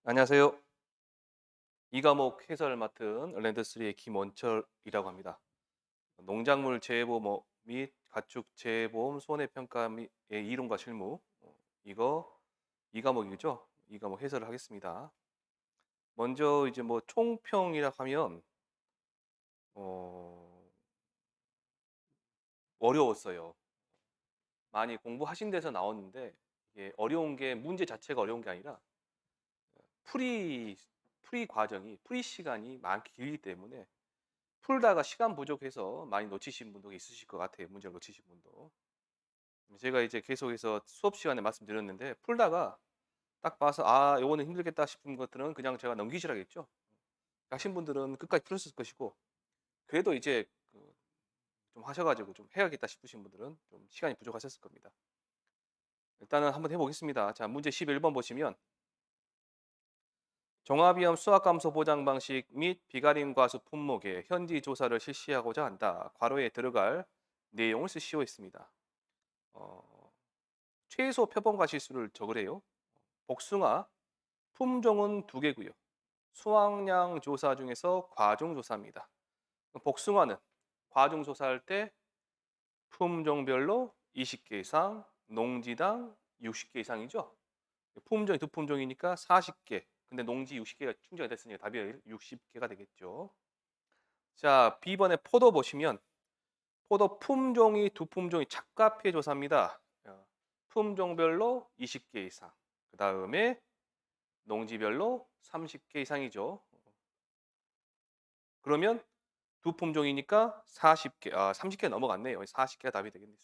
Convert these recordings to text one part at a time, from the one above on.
안녕하세요. 이 과목 해설을 맡은 랜드3의 김원철이라고 합니다. 농작물 재해보험 및 가축 재해보험 손해평가 및의 이론과 실무 이거 이 과목이죠. 이 과목 해설을 하겠습니다. 먼저 이제 뭐 총평이라 하면 어, 어려웠어요. 많이 공부하신 데서 나왔는데 이게 어려운 게 문제 자체가 어려운 게 아니라 풀이 풀이 과정이 풀이 시간이 많기 길기 때문에 풀다가 시간 부족해서 많이 놓치신 분도 있으실 것 같아요, 문제를 놓치신 분도. 제가 이제 계속해서 수업 시간에 말씀드렸는데 풀다가 딱 봐서 '아 요거는 힘들겠다.' 싶은 것들은 그냥 제가 넘기시라겠죠. 하신 분들은 끝까지 풀었을 것이고 그래도 이제 좀 하셔 가지고 좀 해야겠다 싶으신 분들은 좀 시간이 부족하셨을 겁니다. 일단은 한번 해 보겠습니다. 자 문제 11번 보시면 종합위험 수학감소 보장 방식 및 비가림 과수 품목의 현지 조사를 실시하고자 한다. 괄호에 들어갈 내용을 쓰시오 했습니다. 어 최소 표본과 실수를 적으래요. 복숭아 품종은 두 개고요. 수확량 조사 중에서 과종 조사입니다. 복숭아는 과종 조사할 때 품종별로 20개 이상, 농지당 60개 이상이죠. 품종이 두 품종이니까 40개. 근데 농지 60개가 충족이 됐으니까 답이 60개가 되겠죠. 자, B번에 포도 보시면 포도 품종이 두 품종이 착과피 조사입니다. 품종별로 20개 이상. 그다음에 농지별로 30개 이상이죠. 그러면 두 품종이니까 40개, 30개 넘어갔네요. 40개가 답이 되겠네요.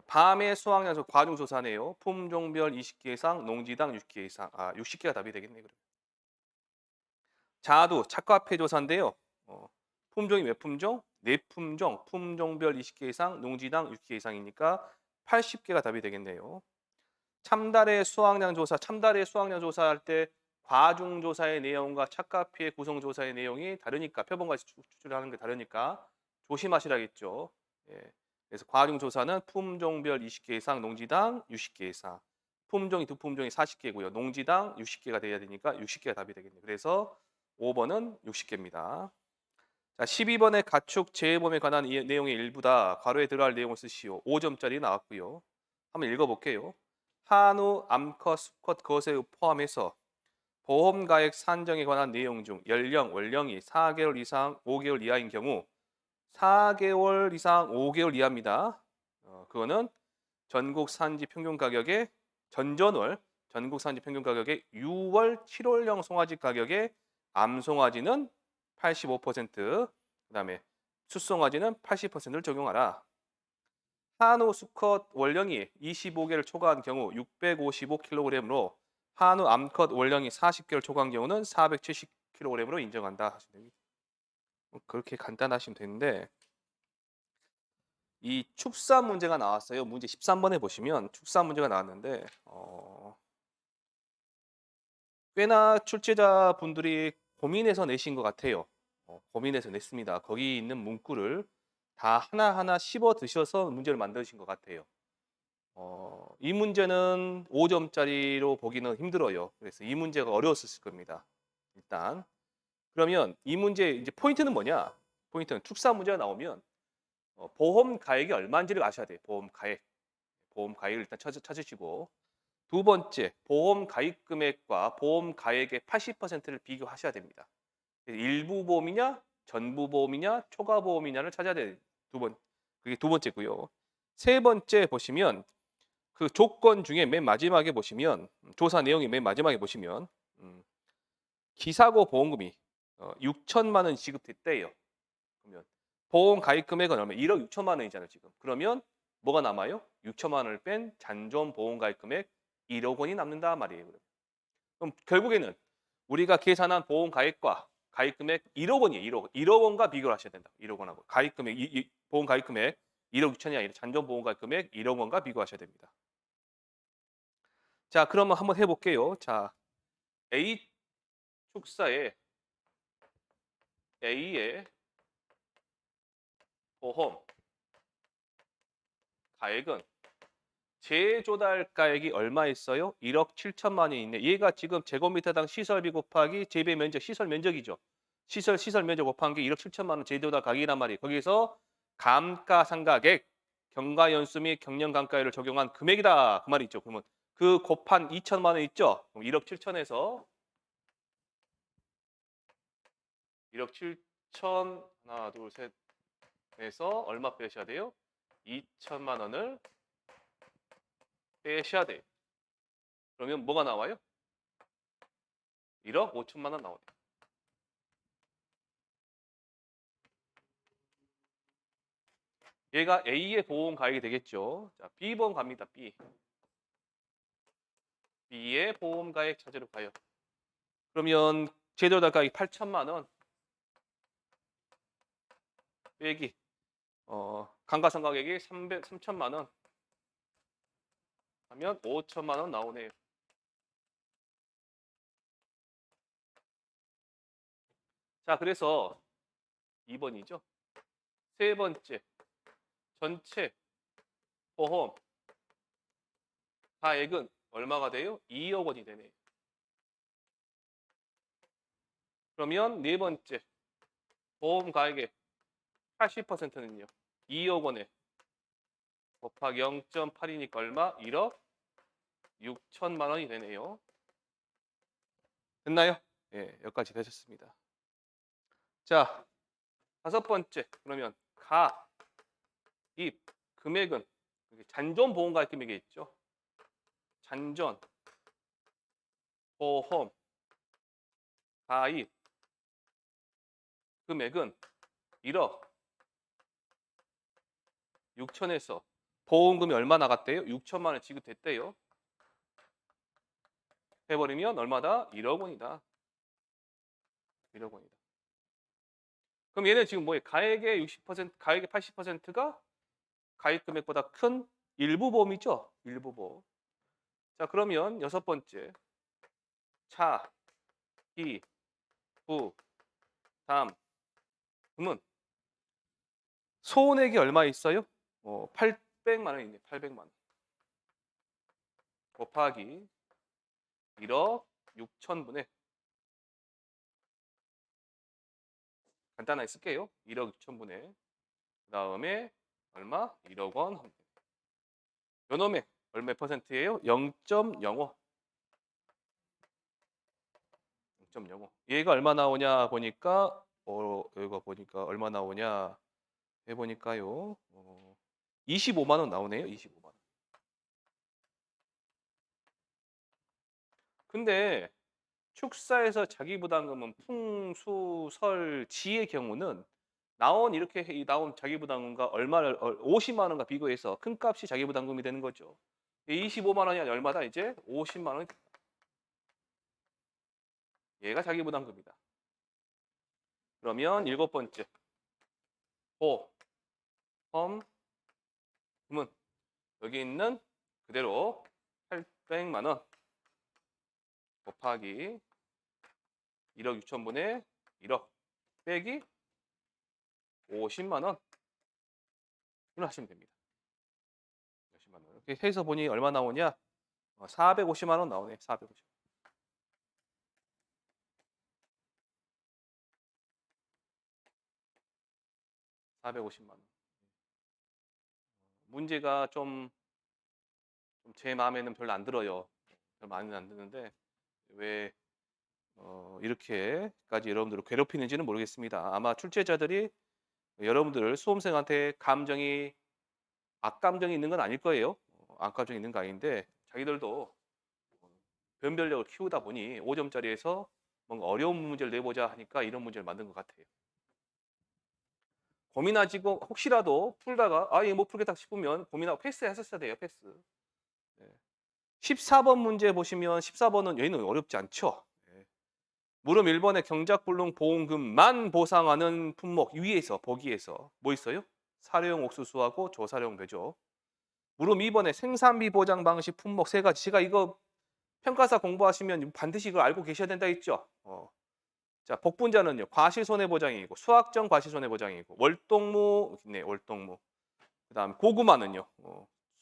밤의 수확량에서 과중조사네요. 품종별 20개 이상, 농지당 60개 이상, 60개가 답이 되겠네요. 그러면. 자두, 착과폐 조사인데요. 품종이 몇 품종? 네 품종, 품종별 20개 이상, 농지당 60개 이상이니까 80개가 답이 되겠네요. 참달의 수확량 조사, 참달의 수확량 조사할 때 과중 조사의 내용과 착과피의 구성 조사의 내용이 다르니까 표본같이 추출하는 게 다르니까 조심하시라겠죠. 예. 그래서 과중 조사는 품종별 20개 이상, 농지당 60개 이상. 품종이 두 품종이 40개고요. 농지당 60개가 돼야 되니까 60개가 답이 되겠네요. 그래서 5번은 60개입니다. 자, 12번의 가축 재해범에 관한 이 내용의 일부다. 괄호에 들어갈 내용을 쓰시오. 5점짜리 나왔고요. 한번 읽어볼게요. 한우, 암컷, 수컷, 거세 포함해서 보험가액 산정에 관한 내용 중 연령, 월령이 4개월 이상 5개월 이하인 경우 4개월 이상 5개월 이하입니다. 그거는 전국 산지 평균 가격의 전전월 전국 산지 평균 가격의 6월, 7월령 송아지 가격의 암송아지는 85%, 그다음에 숫송아지는 80%를 적용하라. 한우 수컷 월령이 25개를 초과한 경우 655kg으로 한우 암컷 월령이 40개를 초과한 경우는 470kg으로 인정한다 하시면 됩니다. 그렇게 간단하시면 되는데 이 축사 문제가 나왔어요. 문제 13번에 보시면 축사 문제가 나왔는데 꽤나 출제자분들이 고민해서 내신 것 같아요. 고민해서 냈습니다. 거기 있는 문구를 다 하나하나 씹어 드셔서 문제를 만드신 것 같아요. 이 문제는 5점짜리로 보기는 힘들어요. 그래서 이 문제가 어려웠을 겁니다. 일단 그러면 이 문제 이제 포인트는 뭐냐? 포인트는 축사 문제가 나오면 보험 가액이 얼마인지를 아셔야 돼요. 보험 가액. 보험 가액을 일단 찾으시고 두 번째 보험 가입 금액과 보험 가액의 80%를 비교하셔야 됩니다. 일부 보험이냐, 전부 보험이냐, 초과 보험이냐를 찾아야 돼요. 그게 두 번째고요. 세 번째 보시면 그 조건 중에 맨 마지막에 보시면 조사 내용이 맨 마지막에 보시면 음 기사고 보험금이 6천만 원 지급됐대요. 그러면 보험 가입 금액은 얼마? 1억 6천만 원이잖아요, 지금. 그러면 뭐가 남아요? 6천만 원을 뺀 잔존 보험 가입 금액 1억 원이 남는다 말이에요. 그럼 결국에는 우리가 계산한 보험 가입과 가입 금액 1억 원이에요. 1억 원. 1억 원과 비교를 하셔야 된다. 1억 원하고 가입 금액 보험 가입 금액 1억 6천이 아니라 잔존 보험 가입 금액 1억 원과 비교하셔야 됩니다. 자, 그러면 한번 해 볼게요. 자, A 축사의 A의 보험 가액은 재조달가액이 얼마 있어요? 1억 7천만 원이 있네. 얘가 지금 제곱미터당 시설비 곱하기 재배 면적, 시설 면적이죠. 시설 면적 곱한 게 1억 7천만 원 재조달 가격이란 말이에요. 거기서 감가상각액, 경과연수 및 경영감가율을 적용한 금액이다. 그 말이 있죠. 그러면 그 곱한 2천만 원 있죠? 그럼 1억 7천에서 1억 7천 하나, 둘, 셋에서 얼마 빼셔야 돼요? 2천만 원을 빼셔야 돼요. 그러면 뭐가 나와요? 1억 5천만 원 나오네요. 얘가 A의 보험 가액이 되겠죠. 자, B 보험 갑니다. B. B의 보험 가액 찾으러 가요. 그러면 제도달 가액이 8천만 원 빼기 감가상각액이 3천만 원 하면 5천만 원 나오네요. 자, 그래서 2번이죠. 세 번째, 전체 보험 가액은 얼마가 돼요? 2억 원이 되네요. 그러면 네 번째, 보험 가액의 80%는요. 2억 원에 곱하기 0.8이니까 얼마? 1억 6천만 원이 되네요. 됐나요? 예, 여기까지 되셨습니다. 자, 다섯 번째, 그러면 가입 금액은 잔존 보험 가입 금액이 있죠. 잔존 보험 가입 금액은 1억 6천에서 보험금이 얼마 나갔대요? 6천만 원 지급됐대요. 해버리면 얼마다? 1억 원이다. 1억 원이다. 그럼 얘는 지금 뭐예요? 가액의 60%, 가액의 80%가 가입 금액보다 큰 일부 보험이죠? 일부 보험. 자, 그러면 여섯 번째. 차, 기, 부, 담, 금은 소액이 얼마 있어요? 800만 원 있네. 800만 원. 곱하기 1억 6천분의 간단하게 쓸게요. 1억 6천분의 그다음에 얼마? 1억 원. 요놈의 얼마 퍼센트예요? 0.05. 0.05. 얘가 얼마 나오냐 보니까 여기가 보니까 얼마 나오냐 해 보니까요. 25만 원 나오네요. 25만 원. 근데 축사에서 자기 부담금은 풍, 수, 설, 지의 경우는 이렇게 나온 자기 부담금과 얼마를 50만 원과 비교해서 큰 값이 자기 부담금이 되는 거죠. 25만 원이 아니라 얼마다 이제 50만 원. 얘가 자기 부담금이다. 그러면 일곱 번째. 보험 금은 여기 있는 그대로 800만 원 곱하기 1억 6천분의 1억 빼기 50만 원. 이걸 하시면 됩니다. 50만 원. 이렇게 해서 보니 얼마 나오냐? 450만 원 나오네. 450. 450만 원. 문제가 좀 제 마음에는 별로 안 들어요. 별로 마음에 안 드는데 왜 이렇게까지 여러분들을 괴롭히는지는 모르겠습니다. 아마 출제자들이 여러분들 수험생한테 악감정이 있는 건 아닐 거예요. 악감정이 있는 거 아닌데 자기들도 변별력을 키우다 보니 5점짜리에서 뭔가 어려운 문제를 내보자 하니까 이런 문제를 만든 것 같아요. 고민하시고 혹시라도 풀다가 이거 못 풀겠다 싶으면 고민하고 패스했었어야 돼요. 패스. 네. 14번 문제 보시면 14번은 얘는 어렵지 않죠. 네. 물음 1번의 경작불능 보험금만 보상하는 품목 위에서 보기에서 뭐 있어요? 사료용 옥수수하고 조사료용 배죠. 물음 2번의 생산비 보장 방식 품목 세 가지. 제가 이거 평가사 공부하시면 반드시 이걸 알고 계셔야 된다 했죠. 자, 복분자는요. 과실손해보장이고 수확정 과실손해보장이고 월동무. 그다음 고구마는요.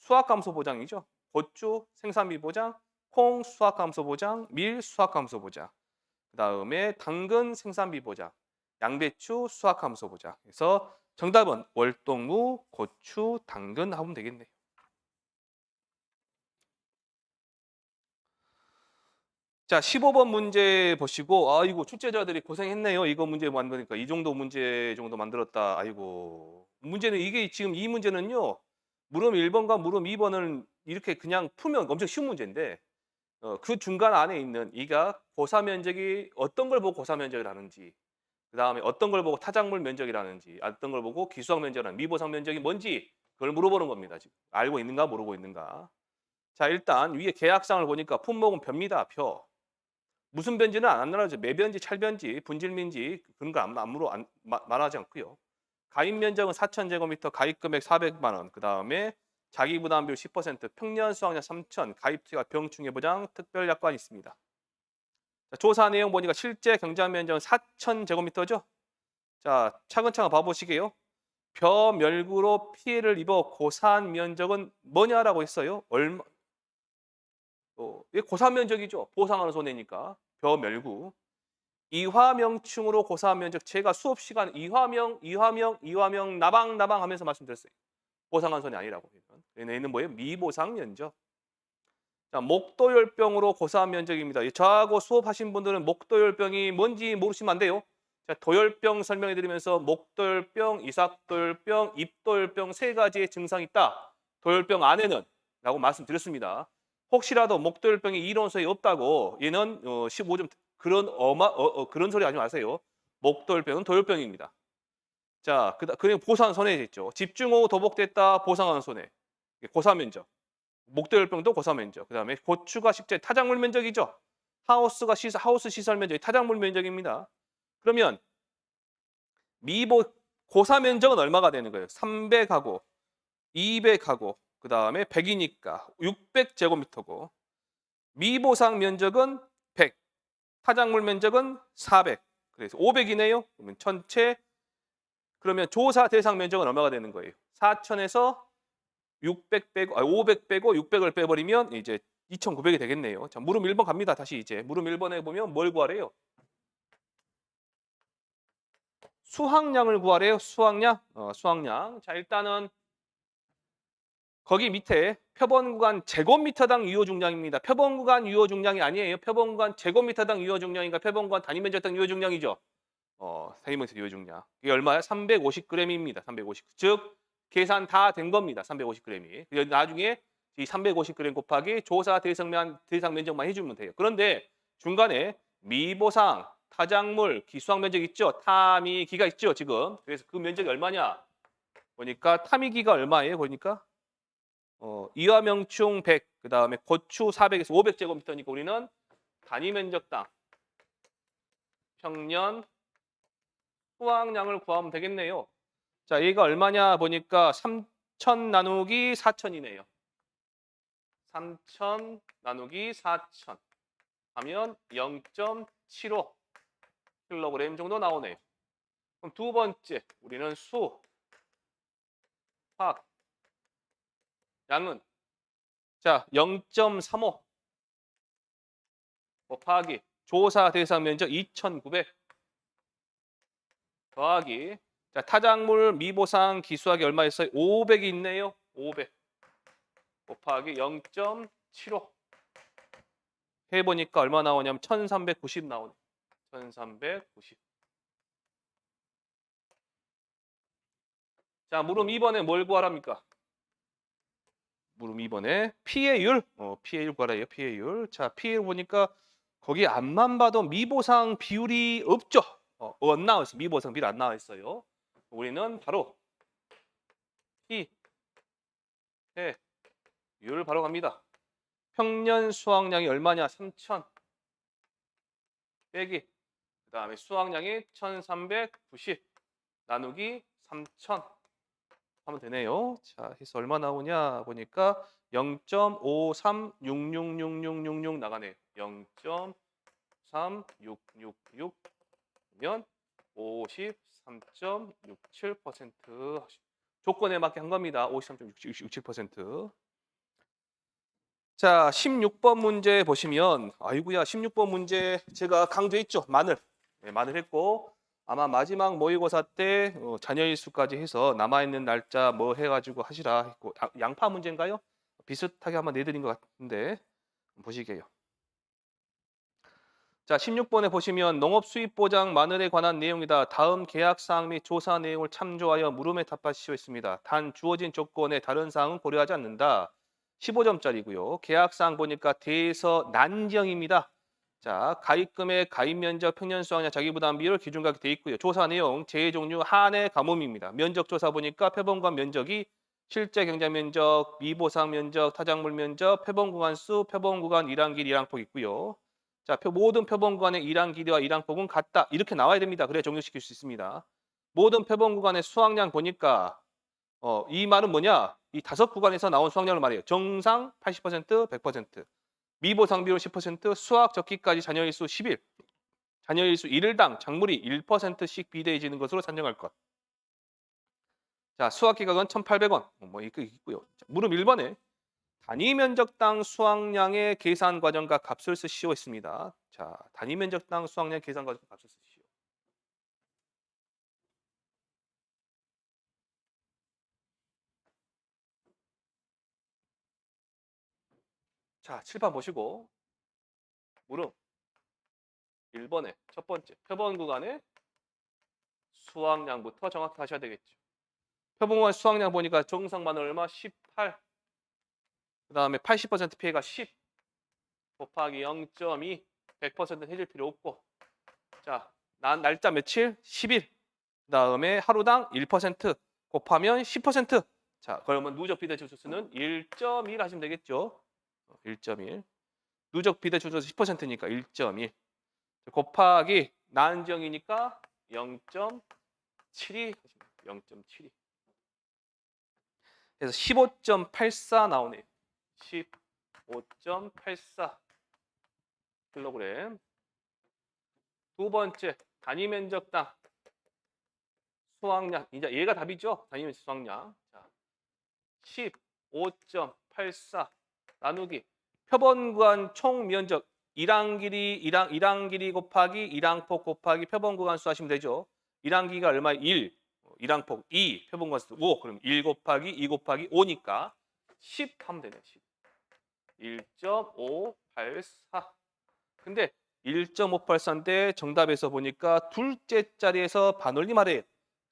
수확감소 보장이죠. 고추 생산비 보장, 콩 수확감소 보장, 밀 수확감소 보장. 그다음에 당근 생산비 보장, 양배추 수확감소 보장. 그래서 정답은 월동무, 고추, 당근 하면 되겠네요. 자, 15번 문제 보시고 아이고 출제자들이 고생했네요. 이거 문제 만드니까 이 정도 문제 정도 만들었다. 아이고. 문제는 이게 지금 이 문제는요. 물음 1번과 물음 2번은 이렇게 그냥 풀면 엄청 쉬운 문제인데 그 중간 안에 있는 이가 고사 면적이 어떤 걸 보고 고사 면적을 하는지 그다음에 어떤 걸 보고 타작물 면적이라는지 어떤 걸 보고 기수학 면적이라는 미보상 면적이 뭔지 그걸 물어보는 겁니다. 지금. 알고 있는가 모르고 있는가. 자, 일단 위에 계약상을 보니까 품목은 벼입니다. 벼. 무슨 변지는 안 나눠져. 매변지, 찰변지, 분질민지 그런 거 아무로 말하지 않고요. 가입 면적은 4,000제곱미터, 가입 금액 400만 원. 그다음에 자기 부담 비율 10%, 평년 수확량 3,000, 가입 투자 병충해 보장 특별 약관이 있습니다. 자, 조사 내용 보니까 실제 경작 면적은 4,000제곱미터죠. 자, 차근차근 봐보시게요. 벼 멸구로 피해를 입어 고산 면적은 뭐냐라고 했어요. 얼마? 이게 고산 면적이죠. 보상하는 손해니까. 벼 멸구. 이화명충으로 고사한 면적 제가 수업 시간 이화명 나방 하면서 말씀드렸어요. 보상한 손이 아니라고. 얘는 뭐예요? 미보상 면적. 자, 목도열병으로 고사한 면적입니다. 저하고 수업하신 분들은 목도열병이 뭔지 모르시면 안 돼요. 자, 도열병 설명해 드리면서 목도열병, 이삭도열병, 입도열병 세 가지의 증상이 있다. 도열병 안에는 라고 말씀드렸습니다. 혹시라도 목도열병이 이론서에 없다고 얘는 15점 그런 소리 하지 마세요. 목도열병은 도열병입니다. 자, 그리고 보상 손해 있죠. 집중호우 도복됐다 보상하는 손해. 고사 면적. 목도열병도 고사 면적. 그다음에 고추가 식재 타작물 면적이죠. 하우스 시설 면적이 타작물 면적입니다. 그러면 미보 고사 면적은 얼마가 되는 거예요? 300하고 200하고 그다음에 100이니까 600제곱미터고 미보상 면적은 100, 타작물 면적은 400. 그래서 500이네요. 그러면 전체 그러면 조사 대상 면적은 얼마가 되는 거예요? 4,000에서 600 빼고 500 빼고 600을 빼버리면 이제 2,900이 되겠네요. 자, 물음 1번 갑니다. 다시 이제 물음 1번에 보면 뭘 구하래요? 수확량을 구하래요. 수확량. 수확량. 자, 일단은 거기 밑에 표본 구간 제곱미터당 유효 중량입니다. 표본 구간 유효 중량이 아니에요. 표본 구간 제곱미터당 유효 중량이니까 표본 구간 단위 면적당 유효 중량이죠. 세이먼스 유효 중량. 이게 얼마야? 350g입니다. 350. 즉 계산 다 된 겁니다. 350g이. 나중에 이 350g 곱하기 조사 대상 면적만 해주면 돼요. 그런데 중간에 미보상, 타작물, 기수학 면적 있죠? 타미기가 있죠, 지금. 그래서 그 면적이 얼마냐? 보니까 타미기가 얼마예요? 보니까 이화명충 100, 그다음에 고추 400에서 500제곱미터니까 우리는 단위 면적당 평년 수확량을 구하면 되겠네요. 자, 얘가 얼마냐 보니까 3,000 나누기 4,000이네요. 3,000 나누기 4,000 하면 0.75 킬로그램 정도 나오네요. 그럼 두 번째 우리는 수확 양은 자 0.35 곱하기 조사 대상 면적 2,900 더하기 자, 타작물 미보상 기수학이 얼마였어요? 500이 있네요. 500 곱하기 0.75 해보니까 얼마 나오냐면 1390 나오네. 1390. 자, 물음 2번에 뭘 구하랍니까? 물음 2번에 피해율. 피해율 구하래요. 피해율. 자, 피해율 보니까 거기 앞만 봐도 미보상 비율이 없죠. 안 나와 있어요. 미보상 비율 안 나와 있어요. 우리는 바로 피해율 바로 갑니다. 평년 수확량이 얼마냐? 3,000 빼기 그다음에 수확량이 1,390 나누기 3,000 하면 되네요. 자, 해서 얼마 나오냐 보니까 0.53666666 나가네요. 0.3666면 53.67% 조건에 맞게 한 겁니다. 53.67%. 자, 16번 문제 보시면 아이고야 16번 문제 제가 강조했죠. 마늘. 네, 마늘 했고 아마 마지막 모의고사 때 자녀일 수까지 해서 남아있는 날짜 뭐 해가지고 하시라 했고 양파 문제인가요? 비슷하게 한번 내드린 것 같은데 보시게요. 자, 16번에 보시면 농업 수입 보장 마늘에 관한 내용이다. 다음 계약 사항 및 조사 내용을 참조하여 물음에 답하시오 했습니다. 단 주어진 조건에 다른 사항은 고려하지 않는다. 15점짜리고요. 계약 사항 보니까 대서 난정입니다. 자, 가입금액, 가입 면적, 평년 수확량, 자기 부담 비율 기준각이 돼 있고요. 조사 내용, 재해 종류, 한해 가뭄입니다. 면적 조사 보니까 표본관 면적이 실제 경작 면적, 미보상 면적, 타작물 면적, 표본 구간 수, 표본 구간 일항 길이, 일항폭 있고요. 자, 모든 표본 구간의 일항 길이와 일항폭은 같다. 이렇게 나와야 됩니다. 그래야 종료시킬 수 있습니다. 모든 표본 구간의 수확량 보니까 이 말은 뭐냐? 이 5구간에서 나온 수확량을 말해요. 정상 80%, 100%, 미보상 비율 10%, 수확 적기까지 잔여일수 10일, 잔여일수 1일당 작물이 1%씩 비대해지는 것으로 산정할 것. 자, 수확 기각은 1,800원. 뭐 이거 있고요. 자, 물음 1번에 단위 면적당 수확량의 계산 과정과 값을 쓰시오 했습니다. 자, 단위 면적당 수확량 계산 과정 값을 쓰시오. 자, 칠판 보시고 물음 1번에 첫 번째 표본 구간의 수확량부터 정확히 하셔야 되겠죠. 표본 구간 수확량 보니까 정상만은 얼마? 18. 그다음에 80% 피해가 10 곱하기 0.2 100%는 해줄 필요 없고. 자, 난 날짜 며칠? 10일. 그다음에 하루당 1% 곱하면 10%. 자, 그러면 누적 비대 주소수는 1.1 하시면 되겠죠. 1.1. 누적 비대 주소수 10%니까 1.1. 곱하기 난정이니까 0.72. 0.72. 그래서 15.84 나오네요. 15.84 킬로그램. 두 번째 단위 면적당 수확량. 이제 얘가 답이죠. 단위 면적 수확량. 자, 15.84 나누기 표본 구간 총 면적 일항 길이 곱하기 일항폭 곱하기 표본 구간 수 하시면 되죠. 일항 길이가 얼마? 1, 일항폭 2, 표본 구간 수 5. 그럼 1 곱하기 2 곱하기 5니까 10 하면 되네. 10. 1.584. 근데 1.584인데 정답에서 보니까 둘째 자리에서 반올림 하래요.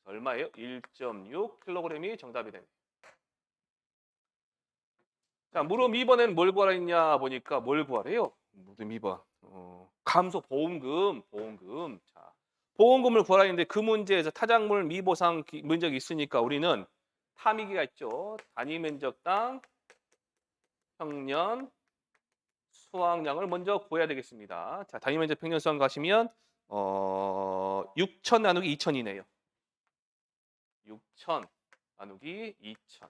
얼마예요? 1.6kg이 정답이 되네. 자, 물음 2번에는 뭘 구하라 했냐 보니까 뭘 구하래요? 물음 2번. 감소 보험금, 보험금. 자, 보험금을 구하라 했는데 그 문제에서 타작물 미보상 면적이 있으니까 우리는 타미기가 있죠. 단위 면적당 평년 수확량을 먼저 구해야 되겠습니다. 자, 단위 면적 평년 수확 가시면 6천 나누기 2천이네요. 6천 나누기 2천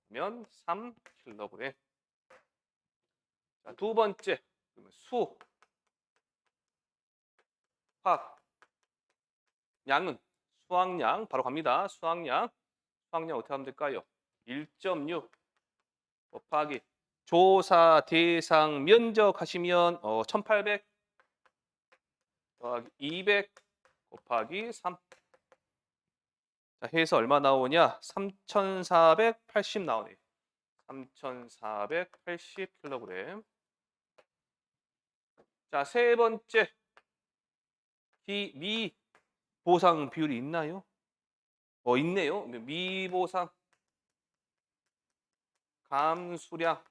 면 3kg. 자, 두 번째 수, 확, 양은 수확량 바로 갑니다. 수확량 어떻게 하면 될까요? 1.6 곱하기 조사 대상 면적 하시면 1,800 더하기 200 곱하기 3. 자, 해서 얼마 나오냐? 3,480 나오네요. 3,480kg. 자, 세 번째 미보상 비율이 있나요? 있네요. 미보상 감수량.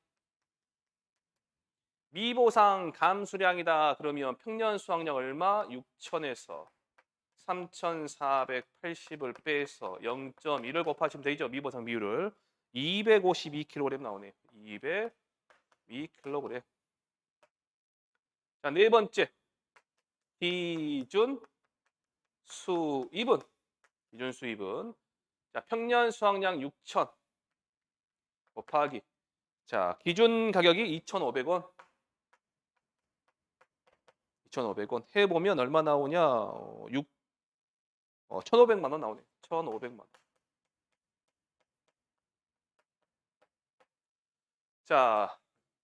미보상 감수량이다. 그러면 평년 수확량 얼마? 6천에서 3,480을 빼서 0.1을 곱하시면 되죠. 미보상 비율을. 252kg 나오네요. 202kg. 자, 네 번째. 기준 수입은. 기준 수입은. 자, 평년 수확량 6천 곱하기. 자, 기준 가격이 2,500원. 2,500원. 해보면 얼마 나오냐? 1,500만 원 나오네. 1,500만 원. 자,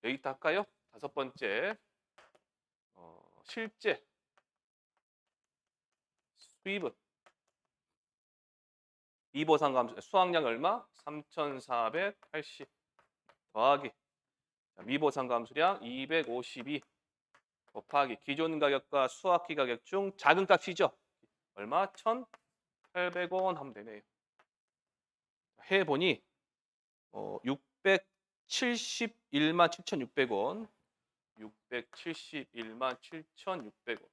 여기부터 할까요? 다섯 번째 실제 수입은 미보상감수 수확량 얼마? 3,480 더하기 미보상감수량 252 곱하기 기존 가격과 수확기 가격 중 작은 값이죠. 얼마? 1,800원 하면 되네요. 해보니 671만 7,600원 671만 7,600원.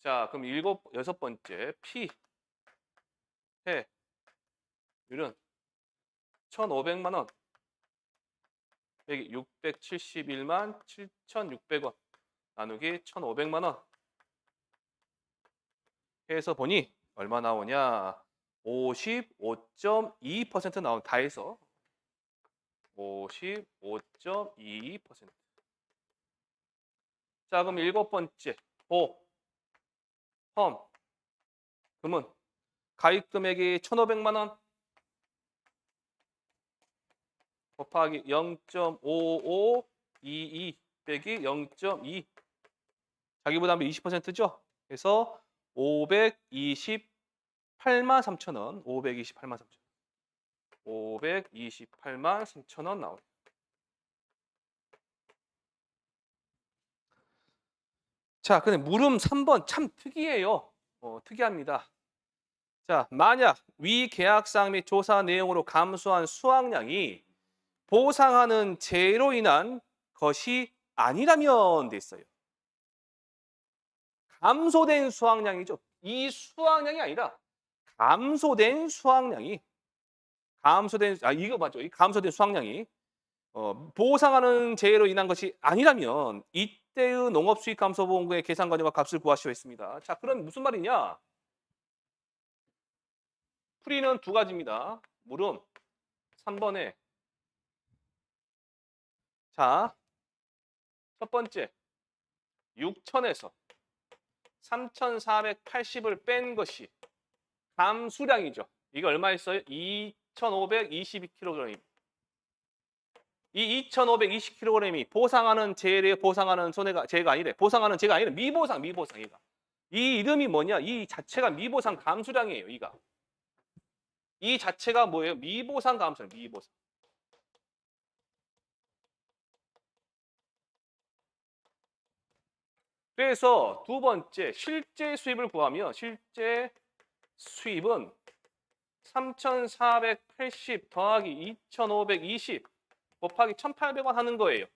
자, 그럼 여섯 번째 P 해율은 1,500만 원 여기 671만 7,600원 나누기 1,500만 원 해서 보니 얼마 나오냐? 55.22% 나온 다 해서 55.22%. 자, 그럼 일곱 번째 보험 금은 가입 금액이 1,500만 원 곱하기 0.5522 빼기 0.2 자기부담비 20%죠. 그래서 528만 3천원 528만 3천원 528만 3천원 나오네요. 자, 근데 물음 3번 참 특이해요. 특이합니다. 자, 만약 위 계약사항 및 조사 내용으로 감소한 수확량이 보상하는 재해로 인한 것이 아니라면 돼 있어요. 감소된 수확량이죠. 이 수확량이 아니라 감소된 수확량이 이거 맞죠? 이 감소된 수확량이 보상하는 재해로 인한 것이 아니라면 이때의 농업수익감소보험금의 계산관리와 값을 구하시오 했습니다. 자, 그럼 무슨 말이냐? 풀이는 두 가지입니다. 물음 3번에 자, 첫 번째 6천에서 3,480을 뺀 것이 감수량이죠. 이게 얼마였어요? 2,522kg. 이 2,520kg이 보상하는 재해에 보상하는 재해가 아니래. 보상하는 재해가 아니라 미보상 이가. 이 이름이 뭐냐? 이 자체가 미보상 감수량이에요. 이 자체가 뭐예요? 미보상 감수량. 미보상. 그래서 두 번째 실제 수입을 구하면 실제 수입은 3,480 더하기 2,520 곱하기 1,800원 하는 거예요.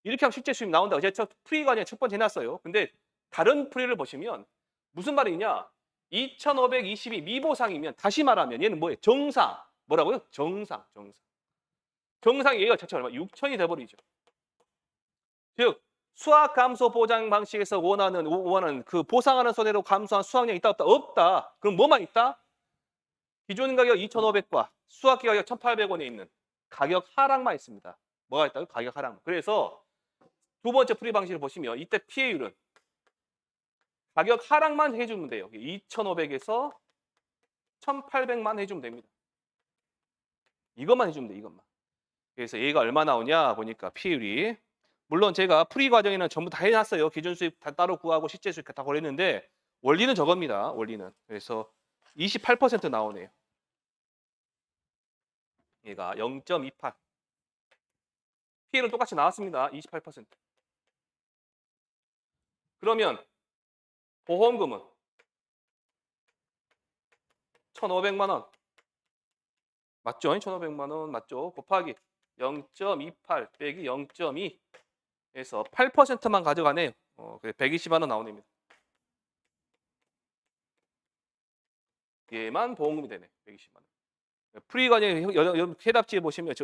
이렇게 하면 실제 수입 나온다고. 제가 풀이가 아니라 첫 번째 해놨어요. 근데 다른 풀이를 보시면 무슨 말이냐? 2,520이 미보상이면 다시 말하면 얘는 뭐예요? 정상. 뭐라고요? 정상. 정상이 얘가 자체가 얼마? 6,000이 돼버리죠. 즉 수확 감소 보장 방식에서 원하는 그 보상하는 손해로 감소한 수확량이 있다 없다? 없다. 그럼 뭐만 있다? 기존 가격 2,500과 수확기 가격 1,800원에 있는 가격 하락만 있습니다. 뭐가 있다고? 가격 하락. 그래서 두 번째 풀이 방식을 보시면 이때 피해율은 가격 하락만 해주면 돼요. 2,500에서 1,800만 해주면 됩니다. 이것만 해주면 돼. 이것만. 그래서 얘가 얼마 나오냐 보니까 피해율이 물론 제가 풀이 과정에는 전부 다 해놨어요. 기준 수입 다 따로 구하고 실제 수입 다 고렸는데 원리는 저겁니다. 원리는. 그래서 28% 나오네요. 얘가 0.28. 피해는 똑같이 나왔습니다. 28%. 그러면 보험금은 1,500만 원. 맞죠? 1,500만 원 맞죠? 곱하기 0.28 빼기 0.2 해서 8%만 가져가네요. 120만 원 나오냅니다. 얘만 보험금이 되네. 120만 원. 풀이 과정에 해답지에 보시면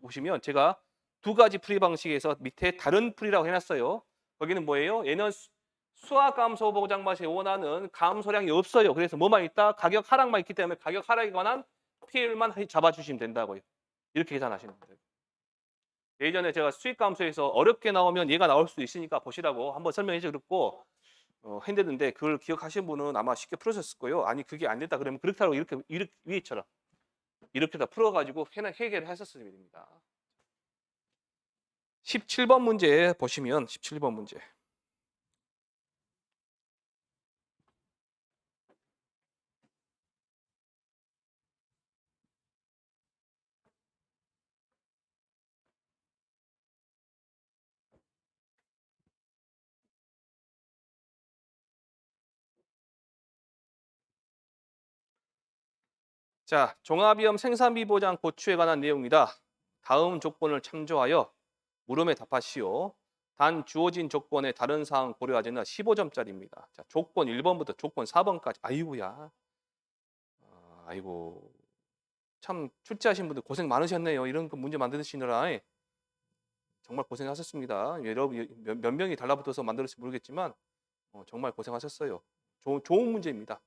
보시면 제가 두 가지 풀이 방식에서 밑에 다른 풀이라고 해놨어요. 거기는 뭐예요? 얘는 수확 감소 보장 맛이 원하는 감소량이 없어요. 그래서 뭐만 있다? 가격 하락만 있기 때문에 가격 하락에 관한 피해율만 잡아주시면 된다고요. 이렇게 계산하시는 거예요. 예전에 제가 수익 감소에서 어렵게 나오면 얘가 나올 수도 있으니까 보시라고 한번 설명해 드렸고 했는데 그걸 기억하신 분은 아마 쉽게 풀으셨을 거예요. 아니 그게 안 됐다 그러면 그렇다고 이렇게 위에처럼 이렇게 다 풀어가지고 해결을 하셨어야 됩니다. 17번 문제 보시면 17번 문제. 자, 종합위험 생산비 보장 고추에 관한 내용이다. 다음 조건을 참조하여 물음에 답하시오. 단 주어진 조건의 다른 사항 고려하지 않아 15점짜리입니다. 자, 조건 1번부터 조건 4번까지. 아이고야. 아이고. 참 출제하신 분들 고생 많으셨네요. 이런 거 문제 만드시느라 정말 고생하셨습니다. 여러분 몇 명이 달라붙어서 만들었을지 모르겠지만 정말 고생하셨어요. 좋은 문제입니다.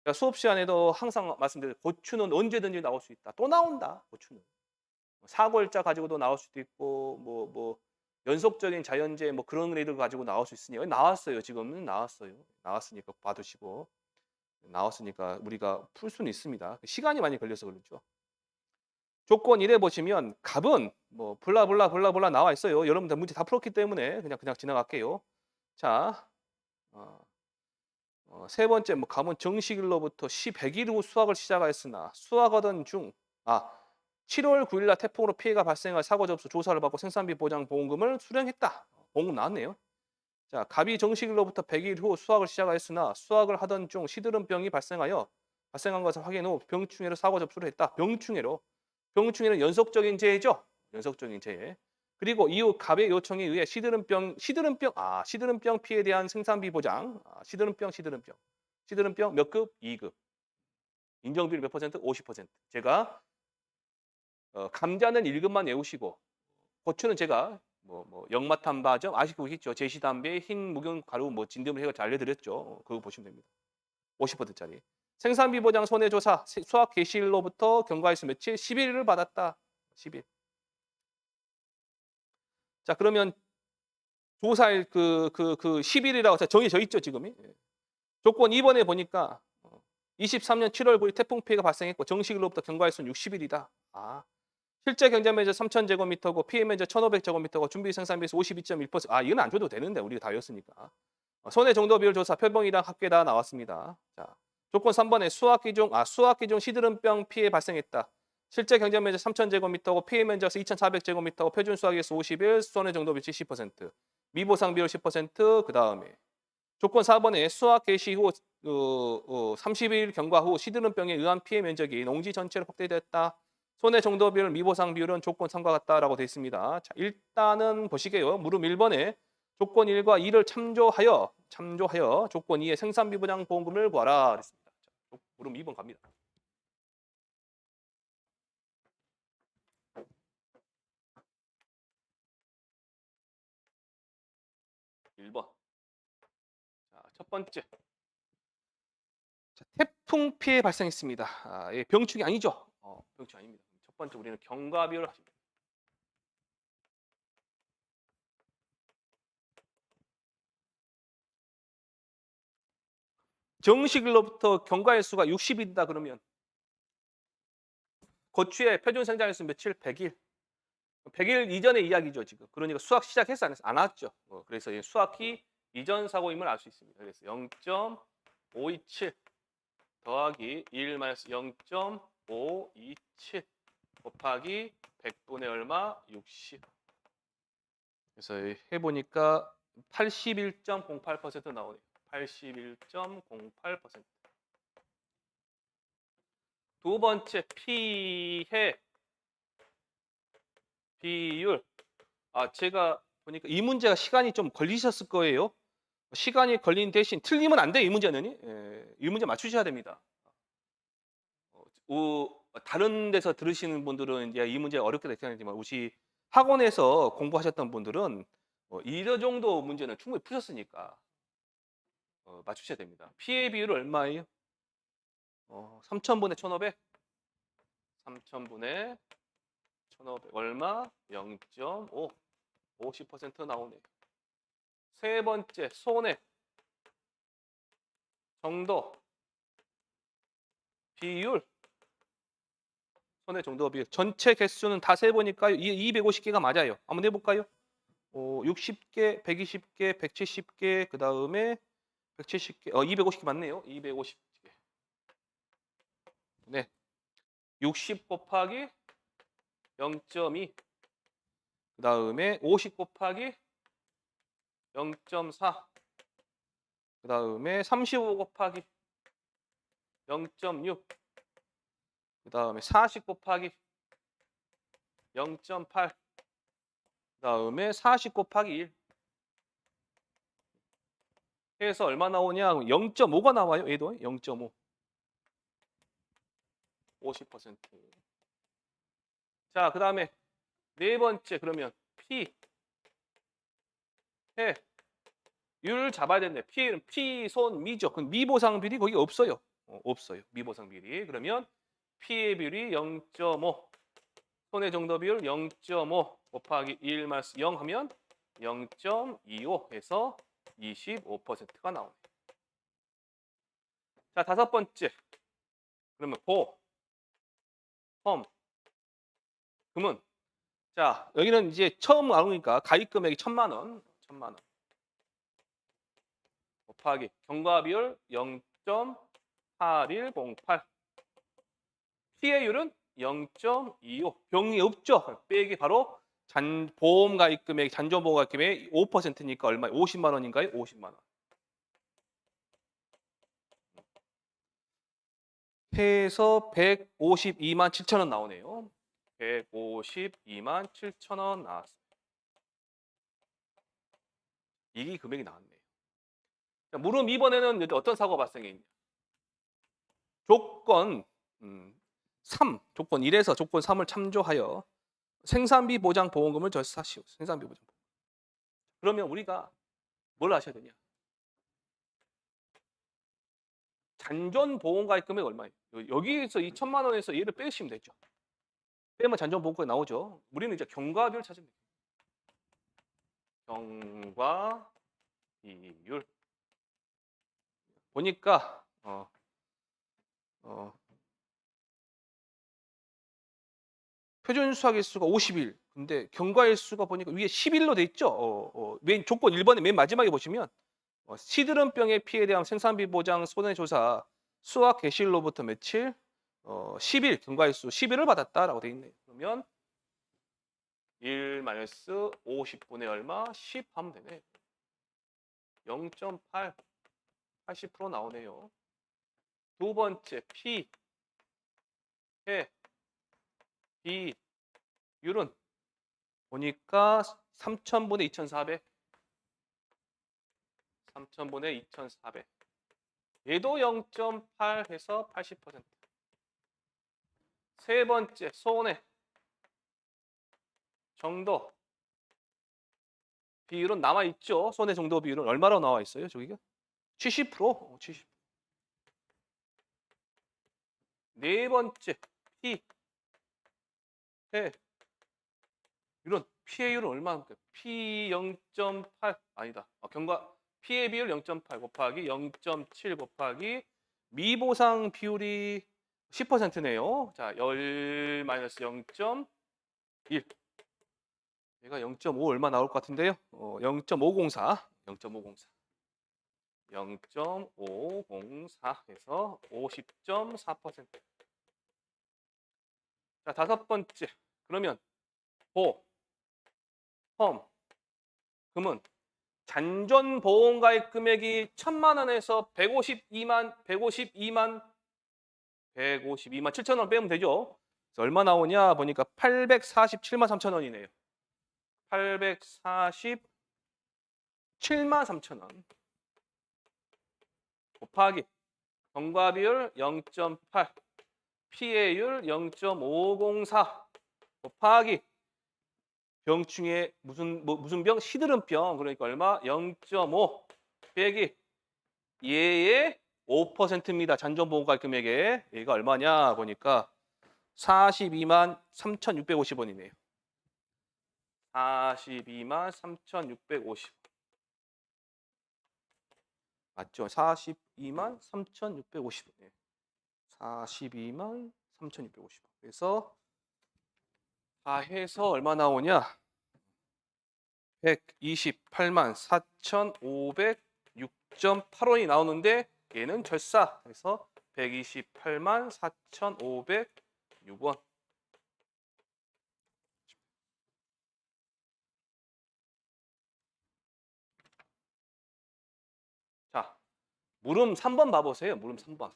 그러니까 수업 시간에도 항상 말씀드려요. 고추는 언제든지 나올 수 있다. 또 나온다. 고추는. 사골자 가지고도 나올 수도 있고 뭐 연속적인 자연재해 뭐 그런 애들 가지고 나올 수 있으니 나왔어요. 지금은 나왔어요. 나왔으니까 봐두시고 나왔으니까 우리가 풀 수는 있습니다. 시간이 많이 걸려서 그렇죠. 조건 1에 보시면 값은 뭐 블라블라 나와 있어요. 여러분들 문제 다 풀었기 때문에 그냥 지나갈게요. 자, 세 번째 뭐 값은 정식일로부터 100일 후 수확을 시작하였으나 수확하던 중 7월 9일 날 태풍으로 피해가 발생할 사고 접수 조사를 받고 생산비 보장 보험금을 수령했다. 보험금 나왔네요. 자, 갑이 정식일로부터 100일 후 수확을 시작하였으나 수확을 하던 중 시드름병이 발생한 것을 확인 후 병충해로 사고 접수를 했다. 병충해로. 병충해는 연속적인 재해죠. 연속적인 재해. 그리고 이후 갑의 요청에 의해 시드름병 피해에 대한 생산비 보장. 시드름병 몇 급? 2급. 인정비율 몇 퍼센트? 50%. 제가 감자는 1급만 외우시고 고추는 제가 역마탄바점 아시고 계시죠? 제시담배, 흰 묵은 가루, 진드물 해가 잘 알려드렸죠. 그거 보시면 됩니다. 50%짜리. 생산비 보장 손해조사 수확 개시일로부터 경과일수 며칠? 10일을 받았다. 10일. 자, 그러면 조사일 그 10일이라고 정해져 있죠, 지금이. 조건 2번에 보니까 23년 7월 9일 태풍 피해가 발생했고 정식일로부터 경과일수는 60일이다. 실제 경제 면적 3,000제곱미터고 피해 면적 1,500제곱미터고 준비 생산비에서 52.1%. 이건 안 줘도 되는데 우리가 다 외웠으니까. 손해 정도 비율 조사 표본이랑 합계다 나왔습니다. 자, 조건 3번에 수학기중 시드름병 피해 발생했다. 실제 경제 면적 3,000제곱미터고 피해 면적 2,400제곱미터고 표준 수확에서 50일, 손해 정도 비율 10%, 미보상 비율 10%. 그 다음에 조건 4번에 수확 개시 후 30일 경과 후 시드름병에 의한 피해 면적이 농지 전체로 확대됐다. 손해 정도 비율, 미보상 비율은 조건 3과 같다라고 되어 있습니다. 자, 일단은 보시게요. 물음 1번에 조건 1과 2를 참조하여 조건 2의 생산비 보장 보험금을 구하라 그랬습니다. 자, 물음 2번 갑니다. 1번. 자, 첫 번째. 자, 태풍 피해 발생했습니다. 병충이 아니죠? 병충 아닙니다. 첫 번째 우리는 경과 비율을 하십니다. 정식일로부터 경과일수가 60일이다 그러면 고추의 표준 생장일수 며칠? 100일. 100일 이전의 이야기죠 지금. 그러니까 수학 시작했어 안 했어? 안 왔죠. 그래서 수학기 이전 사고임을 알 수 있습니다. 그래서 0.527 더하기 1 마이너스 0.527 곱하기 100분의 얼마? 60. 그래서 해보니까 81.08% 나오네요. 81.08%. 두 번째 피해 비율. 제가 보니까 이 문제가 시간이 좀 걸리셨을 거예요. 시간이 걸린 대신 틀리면 안 돼, 이 문제는. 이 문제 맞추셔야 됩니다. 다른 데서 들으시는 분들은 이제 이 문제 어렵게 느끼지만 혹시 학원에서 공부하셨던 분들은 이 정도 문제는 충분히 푸셨으니까 맞추셔야 됩니다. 피해 비율은 얼마예요? 3,000분의 1,500? 3,000분의 1,500 얼마? 0.5. 50% 나오네요. 세 번째 손해 정도 비율 손해 정도 비율. 전체 개수는 다 세보니까 250개가 맞아요. 한번 해볼까요? 60개, 120개, 170개, 그 다음에 170개, 250개 맞네요. 250개. 네. 60 곱하기 0.2. 그 다음에 50 곱하기 0.4. 그 다음에 35 곱하기 0.6. 그 다음에 40 곱하기 0.8. 그 다음에 40 곱하기 1. 해서 얼마 나오냐? 0.5가 나와요. 얘도 0.5. 50%. 자, 그 다음에 네 번째 그러면 P, 해, 율 잡아야 되는데 P는 P, 손, 미죠. 그럼 미보상 비율이 거기 없어요. 없어요. 미보상 비율이. 그러면 P의 비율이 0.5, 손해 정도 비율 0.5 곱하기 1 마이너스 0 하면 0.25 해서 25%가 나오네요. 자, 다섯 번째. 그러면 보, 험, 금은. 자, 여기는 이제 처음 나오니까 가입 금액이 1,000만 원. 1,000만 원. 곱하기 경과 비율 0.8108. 피해율은 0.25. 병이 없죠. 빼기 바로 보험 가입 금액, 잔존 보험 가입 금액 5%니까 얼마? 50만 원인가요? 50만 원. 해서 152만 7천 원 나오네요. 152만 7천 원 나왔어요. 이게 금액이 나왔네요. 자, 물음 2번에는 어떤 사고가 발생했냐? 조건 3, 조건 1에서 조건 3을 참조하여 생산비 보장 보험금을 절사시오. 생산비 보장. 그러면 우리가 뭘 아셔야 되냐? 잔존 보험 가입금액 얼마예요? 여기에서 이 1,000만 원에서 얘를 빼시면 되죠. 빼면 잔존 보험금이 나오죠. 우리는 이제 경과비율 찾으면 돼요. 경과 비율. 보니까 표준 수확 일수가 50일. 근데 경과 일수가 보니까 위에 10일로 돼 있죠. 맨 조건 1번의 맨 마지막에 보시면 시드름병의 피해에 대한 생산비 보장 손해조사 수확 개시일로부터 며칠? 10일 경과 일수 10일을 받았다라고 돼 있네요. 그러면 1 마이너스 50분의 얼마? 10 하면 되네. 0.8 80% 나오네요. 두 번째 P, 해, B, 율은 보니까 3,000분의 2,400. 3,000분의 2,400. 얘도 0.8 해서 80%. 세 번째 손해 정도 비율은 남아 있죠. 손해 정도 비율은 얼마로 나와 있어요? 저기가 70%. 70%. 네 번째 P, 해, 율은 피해율은 얼마입니까? P 0.8 아니다. 경과 피해 비율 0.8 곱하기 0.7 곱하기 미보상 비율이 10%네요. 자, 10 마이너스 0.1. 얘가 0.5 얼마 나올 것 같은데요. 0.504. 0.504. 0.504 해서 50.4%. 자, 다섯 번째. 그러면 보, 험, 금은 잔존 보험 가입 금액이 1,000만 원에서 152만 7천 원 빼면 되죠. 그래서 얼마 나오냐 보니까 847만 3천 원이네요. 847만 3천 원 곱하기 경과 비율 0.8, 피해율 0.504 곱하기 병충해 무슨 병? 시드름병. 그러니까 얼마? 0.5 빼기 얘의 5%입니다. 잔존보험가입 금액에. 얘가 얼마냐 보니까 42만 3,650원이네요. 42만 3,650원. 맞죠? 42만 3,650원. 42만 3,650원. 그래서 다 해서 얼마 나오냐? 128만 4,506.8원이 나오는데 얘는 절사. 그래서 128만 4,506원. 자, 물음 3번 봐보세요. 물음 3번.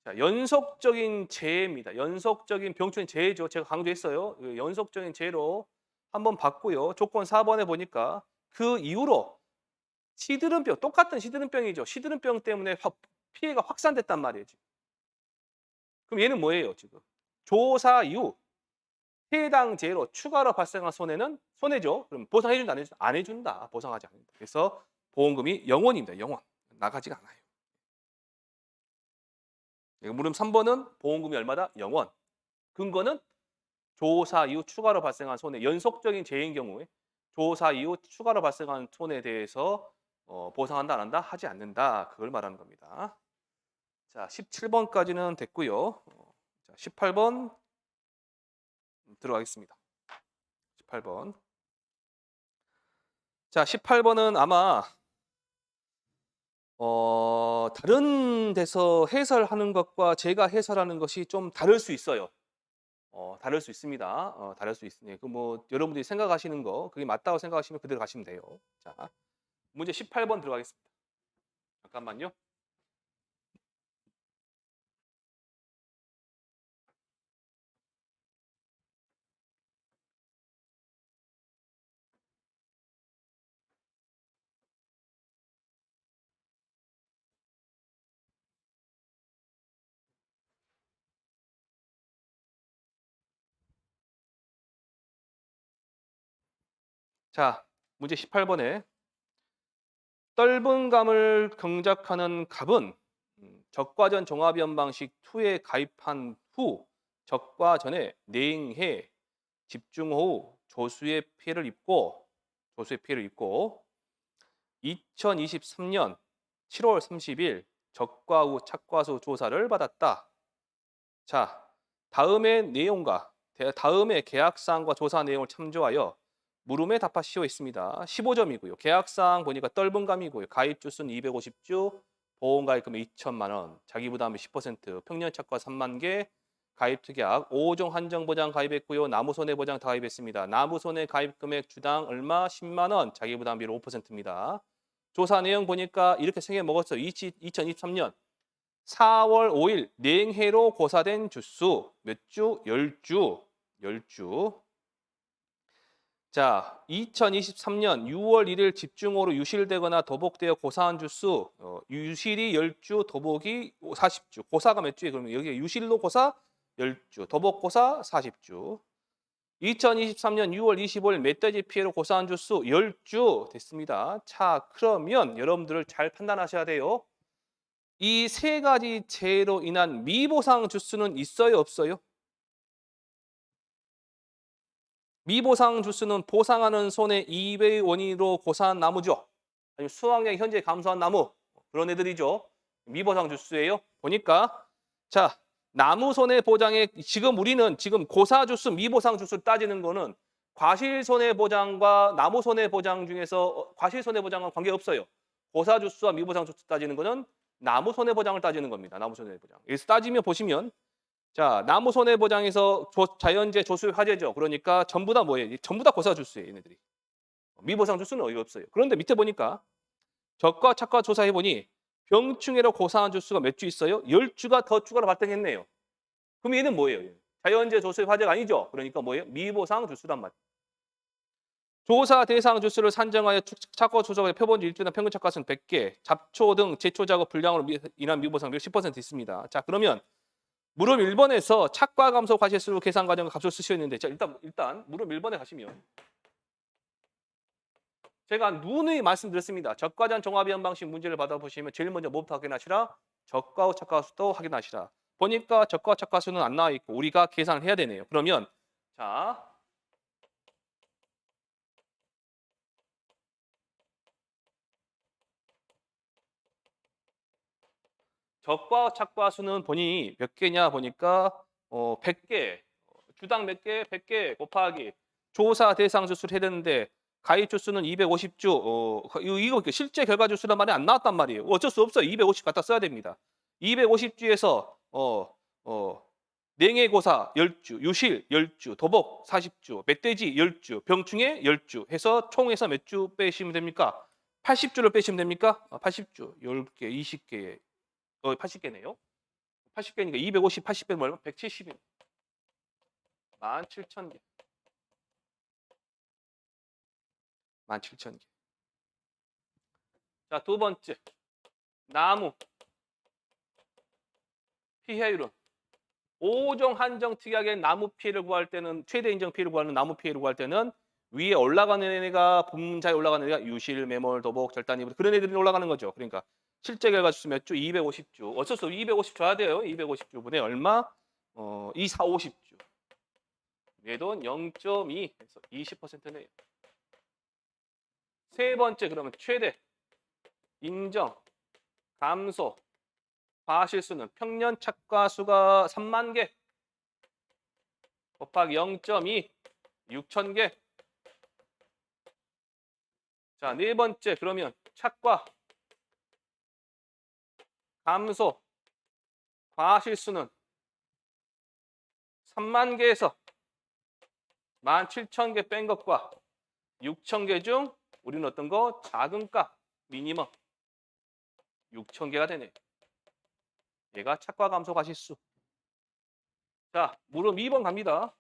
자, 연속적인 재해입니다. 연속적인 병충해 재해죠. 제가 강조했어요. 그 연속적인 재해로 한번 봤고요. 조건 4번에 보니까 그 이후로 시드름병, 똑같은 시드름병이죠. 시드름병 때문에 피해가 확산됐단 말이에요. 지금. 그럼 얘는 뭐예요, 지금? 조사 이후 해당 재해로 추가로 발생한 손해는 손해죠. 그럼 보상해 준다, 안 해준다? 안 해준다. 보상하지 않는다. 그래서 보험금이 0원입니다. 0원. 나가지가 않아요. 물음 3번은 보험금이 얼마다? 0원. 근거는 조사 이후 추가로 발생한 손해, 연속적인 재해인 경우에 조사 이후 추가로 발생한 손해에 대해서 보상한다, 안 한다? 하지 않는다. 그걸 말하는 겁니다. 자, 17번까지는 됐고요. 자, 18번 들어가겠습니다. 18번. 자, 18번은 아마 다른 데서 해설하는 것과 제가 해설하는 것이 좀 다를 수 있어요. 다를 수 있습니다. 다를 수 있으니 그 뭐 여러분들이 생각하시는 거 그게 맞다고 생각하시면 그대로 가시면 돼요. 자, 문제 18번 들어가겠습니다. 잠깐만요. 자, 문제 18번에 떫은 감을 경작하는 갑은 적과전 종합위험 방식 2에 가입한 후 적과 전에 냉해, 집중호우, 조수의 피해를 입고 2023년 7월 30일 적과 후 착과수 조사를 받았다. 자, 다음의 계약사항과 조사 내용을 참조하여 물음에 답하시오 있습니다. 15점이고요. 계약사항 보니까 떫은 감이고요. 가입 주수는 250주, 보험 가입금은 2천만 원, 자기 부담이 10%, 평년 착과 3만 개, 가입 특약 5종 한정 보장 가입했고요. 나무 손해 보장 다 가입했습니다. 나무 손해 가입 금액 주당 얼마? 10만 원, 자기 부담비로 5%입니다. 조사 내용 보니까 이렇게 생겨 먹었어요. 2023년 4월 5일 냉해로 고사된 주수 몇 주? 10주. 10주. 자, 2023년 6월 1일 집중호우로 유실되거나 도복되어 고사한 주수 유실이 10주, 도복이 40주. 고사가 몇 주에 그러면 여기 유실로 고사 10주, 도복 고사 40주. 2023년 6월 25일 멧돼지 피해로 고사한 주수 10주 됐습니다. 자, 그러면 여러분들 잘 판단하셔야 돼요. 이 세 가지 재해로 인한 미보상 주수는 있어요, 없어요? 미보상 주수는 보상하는 손해 이외의 원인으로 고사한 나무죠. 아니면 수확량이 현재 감소한 나무 그런 애들이죠. 미보상 주수예요. 보니까 자, 나무 손해 보장에 지금 고사 주수, 미보상 주수를 따지는 거는 과실 손해 보장과 나무 손해 보장 중에서 과실 손해 보장은 관계 없어요. 고사 주수와 미보상 주수 따지는 거는 나무 손해 보장을 따지는 겁니다. 나무 손해 보장. 여기서 따지면 보시면 자, 나무 손해 보장에서 자연재해 조수 화재죠. 그러니까 전부 다 뭐예요? 전부 다 고사 주수예요, 얘네들이. 미보상 주수는 어이가 없어요. 그런데 밑에 보니까 적과 착과 조사해 보니 병충해로 고사한 주수가 몇 주 있어요? 10주가 더 추가로 발생했네요. 그럼 얘는 뭐예요? 자연재해 조수의 화재가 아니죠. 그러니까 뭐예요? 미보상 주수란 말이에요. 조사 대상 주수를 산정하여 착과 조사의 표본주 일주나 평균 착과수는 100개, 잡초 등 제초 작업 불량으로 인한 미보상 10% 있습니다. 자, 그러면 물음 1번에서 착과 감소 과실수 계산 과정과 값을 쓰셨는데 자, 일단 물음 1번에 가시면 제가 누누이 말씀드렸습니다. 적과전 종합위험 방식 문제를 받아보시면 제일 먼저 뭐부터 확인하시라? 적과 후 착과수도 확인하시라. 보니까 적과 착과수는 안 나와 있고 우리가 계산을 해야 되네요. 그러면 자, 적과 착과수는 보니 몇 개냐 보니까 100개, 주당 몇 개? 100개 곱하기 조사 대상 주수를 해야 되는데 가입 주수는 250주. 이거 실제 결과 주수란 말이 안 나왔단 말이에요. 어쩔 수 없어요. 250 갖다 써야 됩니다. 250주에서 냉해고사 10주, 유실 10주, 도복 40주, 멧돼지 10주, 병충해 10주 해서 총에서 몇 주 빼시면 됩니까? 80주를 빼시면 됩니까? 80주, 10개, 20개, 80개네요. 80개니까 250, 80 빼면 얼마? 170이네. 17,000개. 17,000개. 자, 두 번째. 나무 피해율은 5종 한정 특약의 나무 피해를 구할 때는 최대 인정 피해를 구하는 나무 피해를 구할 때는 위에 올라가는 애가 분자에 올라가는 애가 유실, 매몰, 도복, 절단, 이불 그런 애들이 올라가는 거죠. 그러니까 실제 결과 주수 몇 주? 250주. 어쩔 수 없이 250 줘야 돼요. 250주분에 얼마? 2, 4, 50주. 얘도 0.2 해서 20%네요. 세 번째 그러면 최대 인정 감소 과실수는 평년 착과수가 3만 개 곱하기 0.2 6,000개. 자, 네 번째 그러면 착과 감소 과실수는 3만 개에서 17,000개 뺀 것과 6,000개 중 우리는 어떤 거? 작은 값 미니멈 6,000개가 되네. 얘가 착과 감소 과실수. 자, 물음 2번 갑니다.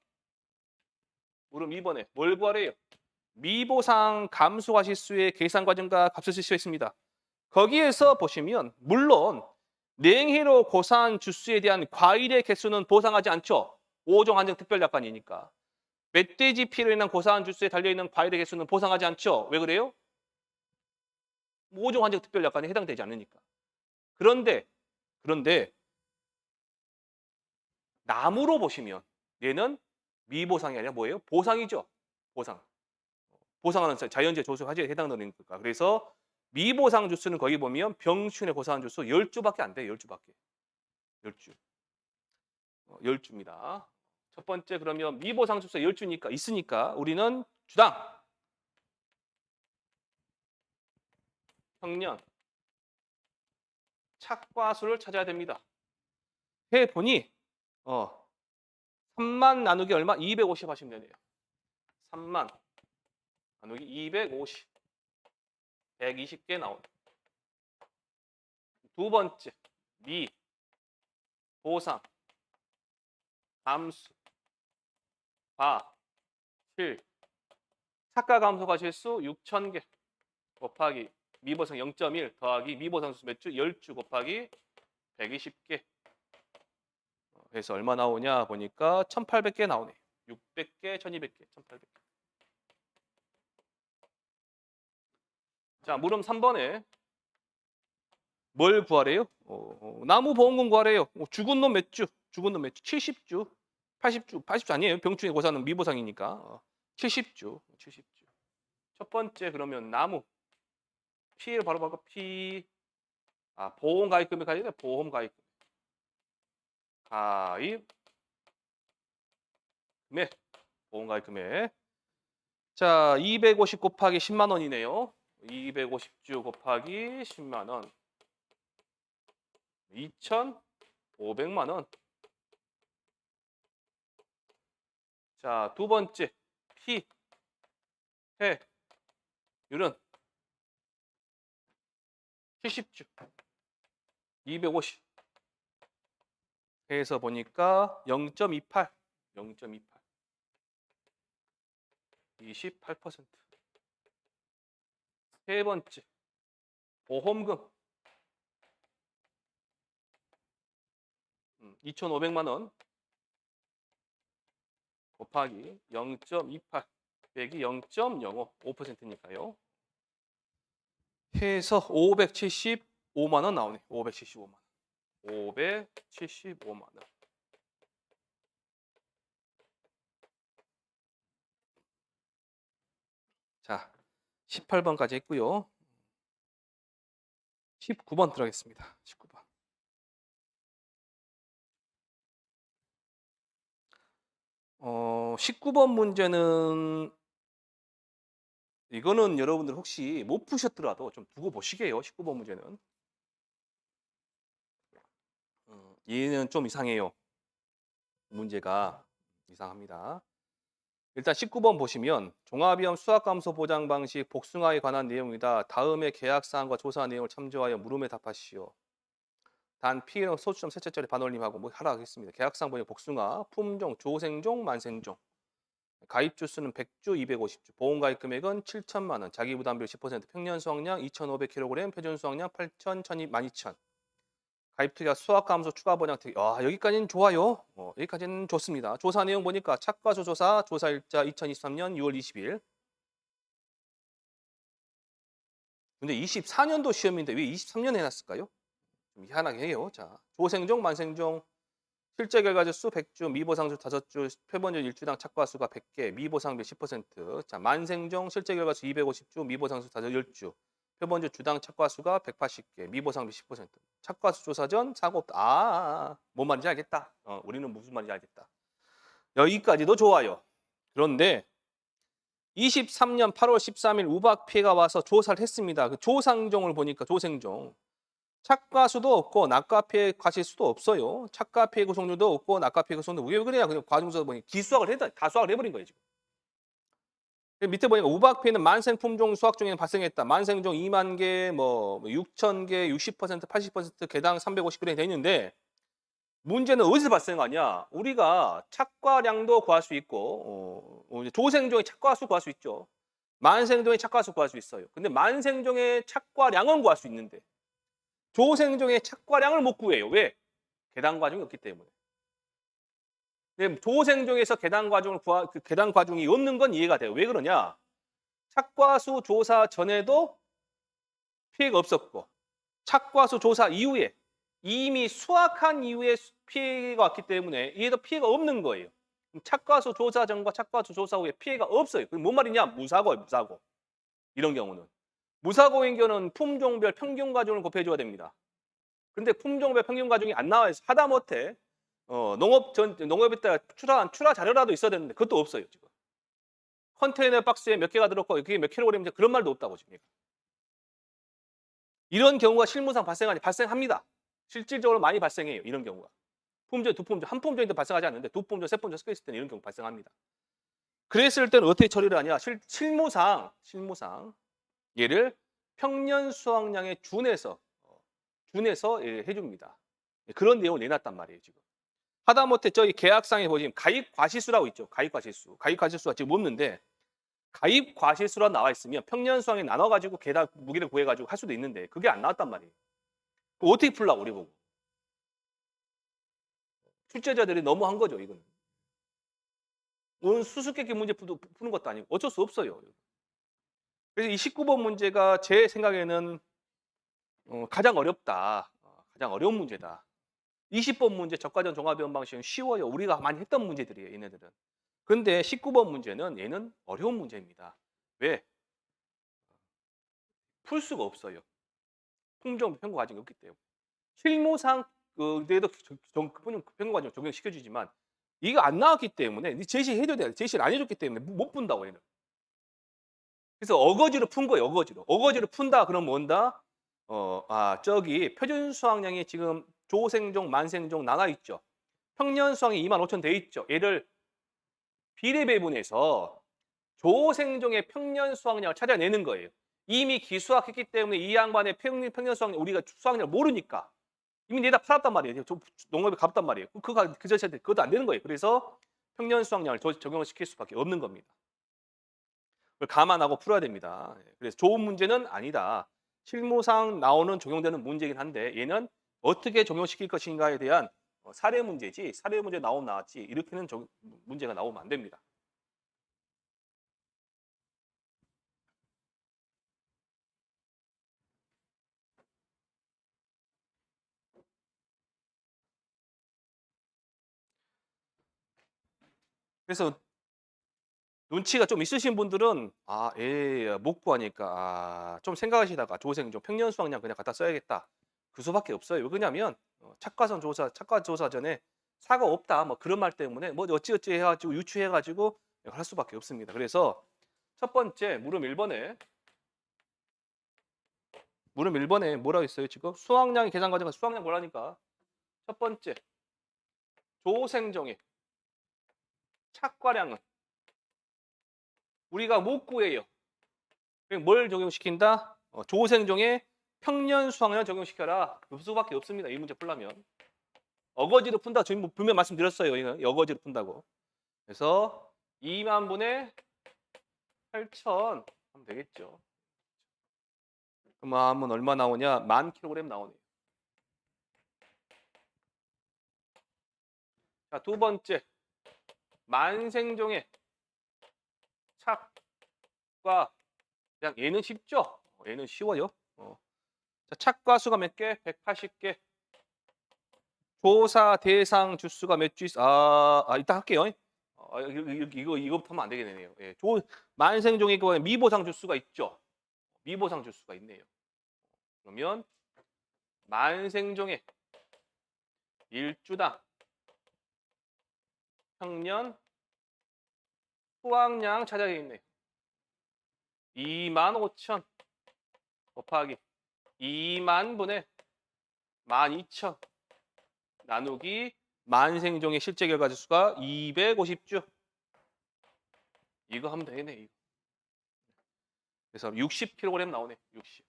물음 2번에 뭘 구하래요? 미보상 감소 과실수의 계산 과정과 값을 실시했습니다. 거기에서 보시면 물론 냉해로 고사한 주수에 대한 과일의 개수는 보상하지 않죠. 5종 한정 특별약관이니까. 멧돼지 피로 인한 고사한 주수에 달려있는 과일의 개수는 보상하지 않죠. 왜 그래요? 5종 한정 특별약관에 해당되지 않으니까. 그런데 나무로 보시면 얘는 미보상이 아니라 뭐예요? 보상이죠. 보상. 보상하는 자연재 조수 화재에 해당되는 거니까. 그래서 미보상 주수는 거기 보면 병충해 고사한 주수 10주밖에 안 돼요. 10주밖에. 10주. 10주입니다. 첫 번째 그러면 미보상 주수 10주니까 있으니까 우리는 주당 평년 착과수를 찾아야 됩니다. 해 보니 3만 나누기 얼마? 250 하시면 되네요. 3만 나누기 250. 120개 나오네. 두 번째 미 보상 감수 과 실 착과 감소가 실수 6,000개 곱하기 미보상 0.1 더하기 미보상 수 몇 주? 10주 곱하기 120개. 그래서 얼마 나오냐 보니까 1,800개 나오네. 600개, 1,200개, 1,800개. 자, 물음 3번에 뭘 구하래요? 나무 보험금 구하래요. 죽은 놈 몇 주? 죽은 놈 몇 주? 70주. 80주. 80주 아니에요. 병충해 고사는 미보상이니까. 70주. 70주. 첫 번째 그러면 나무 피해를 바로 바꿔 보험 가입 금액 아니라 보험 가입 금액 보험 가입 금액. 자, 250 곱하기 10만 원이네요. 250주 곱하기 10만 원. 2,500만 원. 자, 두 번째 피해율은 70주. 250 해서 보니까 0.28. 0.28. 28%. 세 번째 보험금 2,500만 원 곱하기 0.28 빼기 0.05 5%니까요. 해서 575만 원 나오네. 575만 원. 575만 원. 자, 18번까지 했고요. 19번 들어가겠습니다. 19번. 19번 문제는 이거는 여러분들 혹시 못 푸셨더라도 좀 두고 보시게요. 19번 문제는. 얘는 좀 이상해요. 문제가 이상합니다. 일단 19번 보시면 종합위험 수학감소 보장 방식 복숭아에 관한 내용이다. 다음의 계약 사항과 조사 내용을 참조하여 물음에 답하시오. 단 P는 소수점 셋째짜리 반올림하고 뭐 하라 하겠습니다. 계약상 보니 복숭아, 품종, 조생종, 만생종. 가입 주수는 100주, 250주. 보험 가입 금액은 7천만 원. 자기 부담비율 10%. 평년 수확량 2,500kg, 표준 수확량 8,000, 1,200, 12,000. 가입 투자 수학 감소 추가 번역 특 여기까지는 좋아요. 여기까지는 좋습니다. 조사 내용 보니까 착과수 조사 조사 일자 2023년 6월 20일. 근데 24년도 시험인데 왜 23년에 해놨을까요? 좀 희한하게 해요. 자, 조생종, 만생종 실제 결과주 수 100주, 미보상주 5주, 표본주 1주당 착과수가 100개, 미보상비 10%. 자, 만생종 실제 결과수 250주, 미보상수 10주. 표본주 주당 착과수가 180개, 미보상비 10%. 착과수 조사 전 사고 없다. 뭔 말인지 알겠다. 우리는 무슨 말인지 알겠다. 여기까지도 좋아요. 그런데 23년 8월 13일 우박 피해가 와서 조사를 했습니다. 그 조상종을 보니까 조생종. 착과수도 없고 낙과피해 과실수도 없어요. 착과피해 구성률도 없고 낙과피해 구성률도 왜 그래야 그냥 과정조사 보니 기수학을 해다 다 수학을 해버린 거예요 지금. 밑에 보니까 우박피해는 만생품종 수학 중에는 발생했다. 만생종 2만 개, 뭐 6천 개, 60%, 80% 개당 350g 돼 있는데 문제는 어디서 발생하냐? 우리가 착과량도 구할 수 있고 조생종의 착과수 구할 수 있죠. 만생종의 착과수 구할 수 있어요. 근데 만생종의 착과량은 구할 수 있는데 조생종의 착과량을 못 구해요. 왜? 계단 과중이 없기 때문에. 조생종에서 계단 과중을 그 계단 과중이 없는 건 이해가 돼요. 왜 그러냐? 착과수 조사 전에도 피해가 없었고 착과수 조사 이후에 이미 수확한 이후에 피해가 왔기 때문에 이에도 피해가 없는 거예요. 착과수 조사 전과 착과수 조사 후에 피해가 없어요. 그게 뭔 말이냐? 무사고예요, 무사고. 이런 경우는. 무사고인 경우는 품종별 평균 과중을 곱해줘야 됩니다. 근데 품종별 평균 과중이 안 나와 있어. 하다못해 농업에다 출하 자료라도 있어야 되는데 그것도 없어요 지금. 컨테이너 박스에 몇 개가 들었고 그게 몇 킬로그램인지 그런 말도 없다고 지금. 이런 경우가 실무상 발생합니다. 실질적으로 많이 발생해요. 이런 경우가. 품종, 두 품종, 한 품종인데 발생하지 않는데 두 품종, 세 품종 섞여 있을 때는 이런 경우 발생합니다. 그랬을 때는 어떻게 처리를 하냐? 실무상 얘를 평년 수확량에 준해서 해줍니다. 그런 내용을 내놨단 말이에요 지금. 하다못해 저희 계약상에 보시면 가입 과실수라고 있죠. 가입 과실수. 가입 과실수가 지금 없는데 가입 과실수라 나와 있으면 평년 수확에 나눠가지고 계단 무게를 구해가지고 할 수도 있는데 그게 안 나왔단 말이에요. 그럼 어떻게 풀라고 우리 보고. 출제자들이 너무 한 거죠 이거는. 오늘 수수께끼 문제 푸는 것도 아니고 어쩔 수 없어요. 그래서 이 19번 문제가 제 생각에는 가장 어렵다. 가장 어려운 문제다. 20번 문제 적과전 종합위원 방식은 쉬워요. 우리가 많이 했던 문제들이에요. 얘네들은. 근데 19번 문제는 얘는 어려운 문제입니다. 왜? 풀 수가 없어요. 품종 평가 과정이 없기 때문에. 실무상 그래도 평가 과정 적용시켜주지만 이거 안 나왔기 때문에 제시해줘야 돼요. 제시를 안 해줬기 때문에 못 푼다고 얘는. 그래서 어거지로 푼 거예요. 어거지로. 어거지로 푼다 그러면 뭔다? 저기 표준 수확량이 지금 조생종, 만생종 나눠 있죠. 평년 수확이 25,000 돼 있죠. 얘를 비례 배분해서 조생종의 평년 수확량을 찾아내는 거예요. 이미 기수학했기 때문에 이 양반의 평년 수확량 우리가 수확량을 모르니까 이미 내다 팔았단 말이에요. 농업에 갚았단 말이에요. 그 자체한테 그것도 안 되는 거예요. 그래서 평년 수확량을 적용을 시킬 수밖에 없는 겁니다. 그걸 감안하고 풀어야 됩니다. 그래서 좋은 문제는 아니다. 실무상 나오는 적용되는 문제이긴 한데 얘는 어떻게 적용시킬 것인가에 대한 사례 문제지 사례 문제 나왔지 이렇게는 문제가 나오면 안 됩니다. 그래서 눈치가 좀 있으신 분들은 못 구하니까 좀 생각하시다가 조생종 평년 수확량 그냥 갖다 써야겠다. 그 수밖에 없어요. 왜냐하면 착과 조사 전에 사가 없다. 뭐 그런 말 때문에 뭐 어찌어찌 해가지고 유추해가지고 할 수밖에 없습니다. 그래서 첫 번째 물음 1번에 뭐라고 있어요 지금? 수확량의 계산 과정은 수확량 뭐라니까. 첫 번째 조생종의 착과량은 우리가 못 구해요. 그럼 뭘 적용시킨다? 조생종의 평년 수확량 적용시켜라. 그 수밖에 없습니다. 이 문제 풀려면. 어거지로 푼다. 지금 분명 말씀드렸어요. 이거 어거지로 푼다고. 그래서 2만 분의 8천 하면 되겠죠. 그러면 얼마 나오냐? 10,000kg 나오네요. 자, 두 번째. 만생종의 착과 그냥 얘는 쉽죠? 얘는 쉬워요. 자, 착과수가 몇 개? 180개. 조사 대상 주수가 몇 주 있어? 이따 할게요. 이거부터 하면 안 되겠네요. 예, 만생종의 경우에 미보상 주수가 있죠. 미보상 주수가 있네요. 그러면 만생종의 일주당 평년 수확량 찾아야겠네요. 25,000 곱하기 2만 분의 12,000 나누기 만생종의 실제 결과 주수가 250주. 이거 하면 되겠네. 이거. 그래서 60kg 나오네. 60.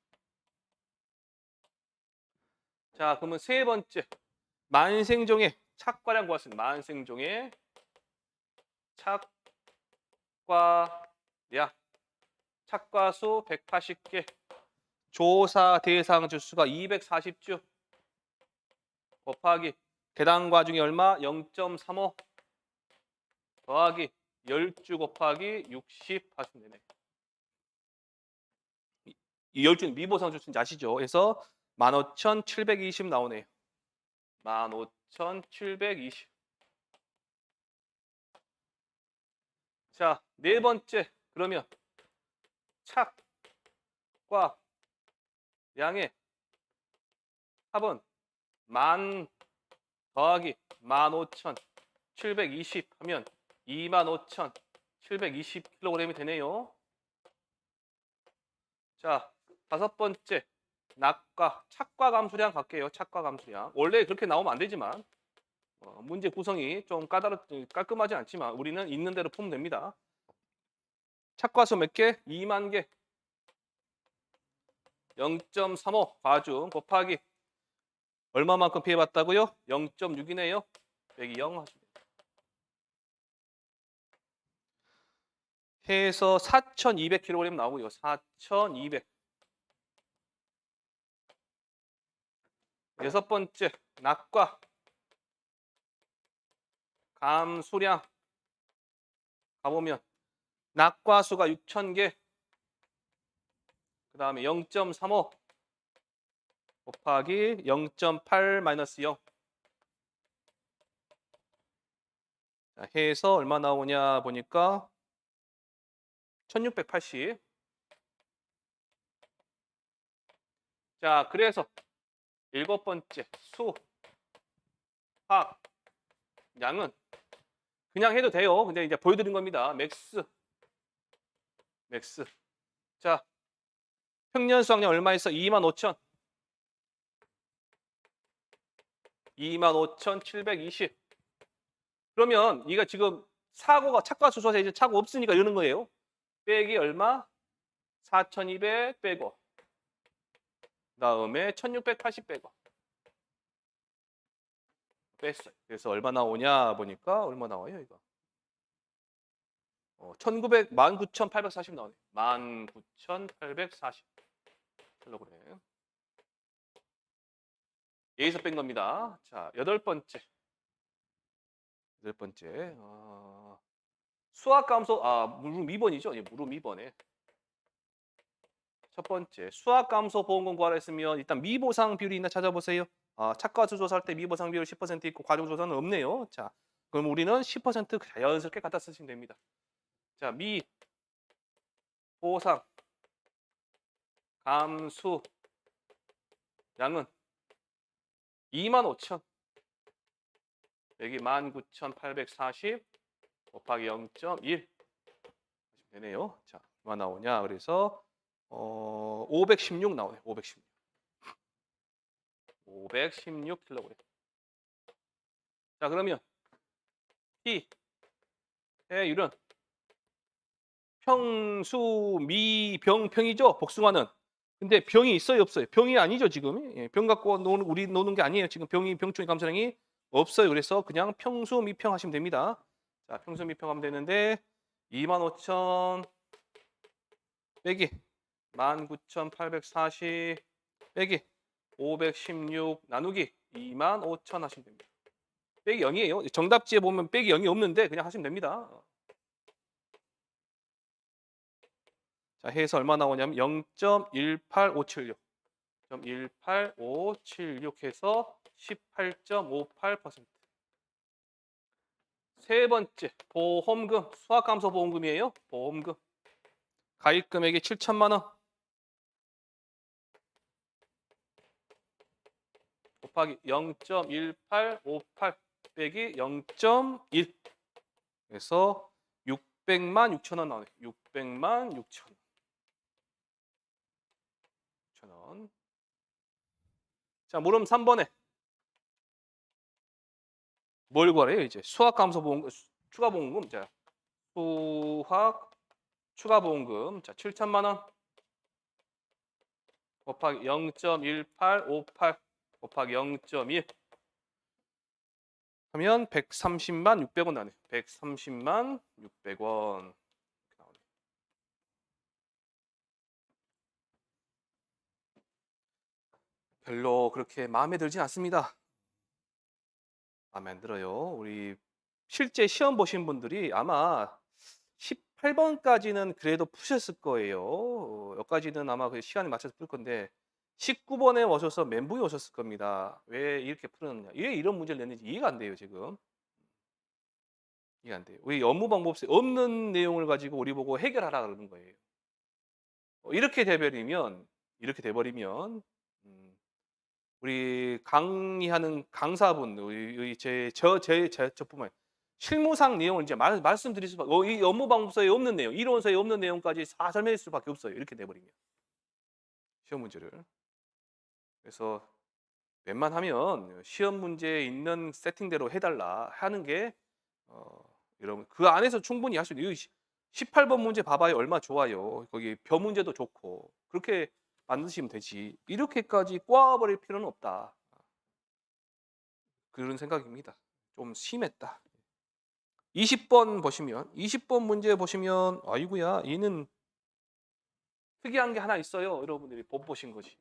자, 그러면 세 번째. 만생종의 착과량 구했습니다. 만생종의 착과량. 착과수 180개. 조사 대상 주수가 240주. 곱하기 계단 과중이 얼마? 0.35 더하기 10주 곱하기 60 하시면 되네. 이 10주는 미보상 주수인지 아시죠? 그래서 15,720 나오네요. 15,720. 자, 네 번째. 그러면 착과 양의 합은 만 더하기 15,720 하면 25,720kg이 되네요. 자, 다섯 번째. 착과 감수량 갈게요. 착과 감수량. 원래 그렇게 나오면 안 되지만 문제 구성이 좀 깔끔하지 않지만 우리는 있는 대로 풀면 됩니다. 착과수 몇 개? 2만 개. 0.35 과중 곱하기 얼마만큼 피해봤다고요? 0.6이네요. 빼기 0 하시면 됩니다. 해서 4,200kg 나오고요. 4,200. 여섯 번째, 낙과 감수량 가보면 낙과수가 6,000개. 그 다음에 0.35 곱하기 0.8 마이너스 0. 자, 해서 얼마 나오냐 보니까 1680. 자, 그래서 일곱 번째 수학 양은 그냥 해도 돼요. 근데 이제 보여드린 겁니다. 맥스. 자, 평년 수확량 얼마 있어? 25,000. 25,720. 그러면 이가 지금 사고가 착과 수소에서 이제 차고 없으니까 이러는 거예요. 빼기 얼마? 4,200 빼고 그다음에 1,680 빼고 뺐어요. 그래서 얼마 나오냐 보니까 얼마 나와요, 이거? 19,840 나오네. 19,840 킬로그램. 여기서 뺀 겁니다. 자, 여덟 번째. 수학 감소 물음 2번이죠. 예, 물음 2번에. 첫 번째, 수학 감소 보험금 구하라 했으면 일단 미보상 비율이 있나 찾아보세요. 착과 수조사할 때 미보상 비율 10% 있고 과정 조사는 없네요. 자, 그럼 우리는 10% 자연스럽게 갖다 쓰시면 됩니다. 자, 미보상 감수 양은 25,000 여기 19,840 곱하기 0.1 되네요. 자, 얼마 나오냐? 그래서 516 나오네. 516. 516kg. 자, 그러면 P 해율은 평수 미병평이죠. 복숭아는. 근데 병이 있어요, 없어요? 병이 아니죠, 지금. 예, 병 갖고 우리 노는 게 아니에요. 지금 병충해 감소량이 없어요. 그래서 그냥 평수 미평 하시면 됩니다. 자, 평수 미평 하면 되는데 25,000 빼기 19,840 빼기 516 나누기 25,000 하시면 됩니다. 빼기 0이에요. 정답지에 보면 빼기 0이 없는데 그냥 하시면 됩니다. 자, 해서 얼마 나오냐면 0.18576. 0.18576 해서 18.58%. 세 번째, 보험금, 수학감소 보험금이에요. 보험금. 가입 금액이 7천만 원. 곱하기 0.1858 빼기 0.1. 그래서 600만 6천 원 나오네. 600만 6천 원. 6천 원. 자, 물음 3번에 뭘 구하래요? 이제 수학 감소 보험금, 추가 보험금. 자, 수학 추가 보험금. 자, 7천만 원 곱하기 0.1858 곱하기 0.1 하면 130만 600원 나네. 130만 600원. 별로 그렇게 마음에 들진 않습니다. 마음에 안 들어요. 우리 실제 시험 보신 분들이 아마 18번까지는 그래도 푸셨을 거예요. 여기까지는 아마 그 시간에 맞춰서 풀 건데 19번에 오셔서 멘붕이 오셨을 겁니다. 왜 이렇게 풀었느냐. 왜 이런 문제를 냈는지 이해가 안 돼요, 지금. 이해가 안 돼요. 우리 업무 방법에 없는 내용을 가지고 우리 보고 해결하라 그러는 거예요. 이렇게 돼버리면 우리 강의하는 강사분, 우리 저뿐만 실무상 내용을 이제 말씀드릴 수밖에, 이 업무 방법서에 없는 내용, 이론서에 없는 내용까지 다 설명할 수밖에 없어요. 이렇게 돼버리면 시험 문제를. 그래서 웬만하면 시험 문제에 있는 세팅대로 해달라 하는 게 여러분 그 안에서 충분히 할 수 있는 18번 문제 봐봐요. 얼마 좋아요. 거기 벼 문제도 좋고 그렇게 만드시면 되지. 이렇게까지 꼬아버릴 필요는 없다. 그런 생각입니다. 좀 심했다. 20번 보시면 20번 문제 보시면 아이고야 얘는 특이한 게 하나 있어요. 여러분들이 못 보신 것이.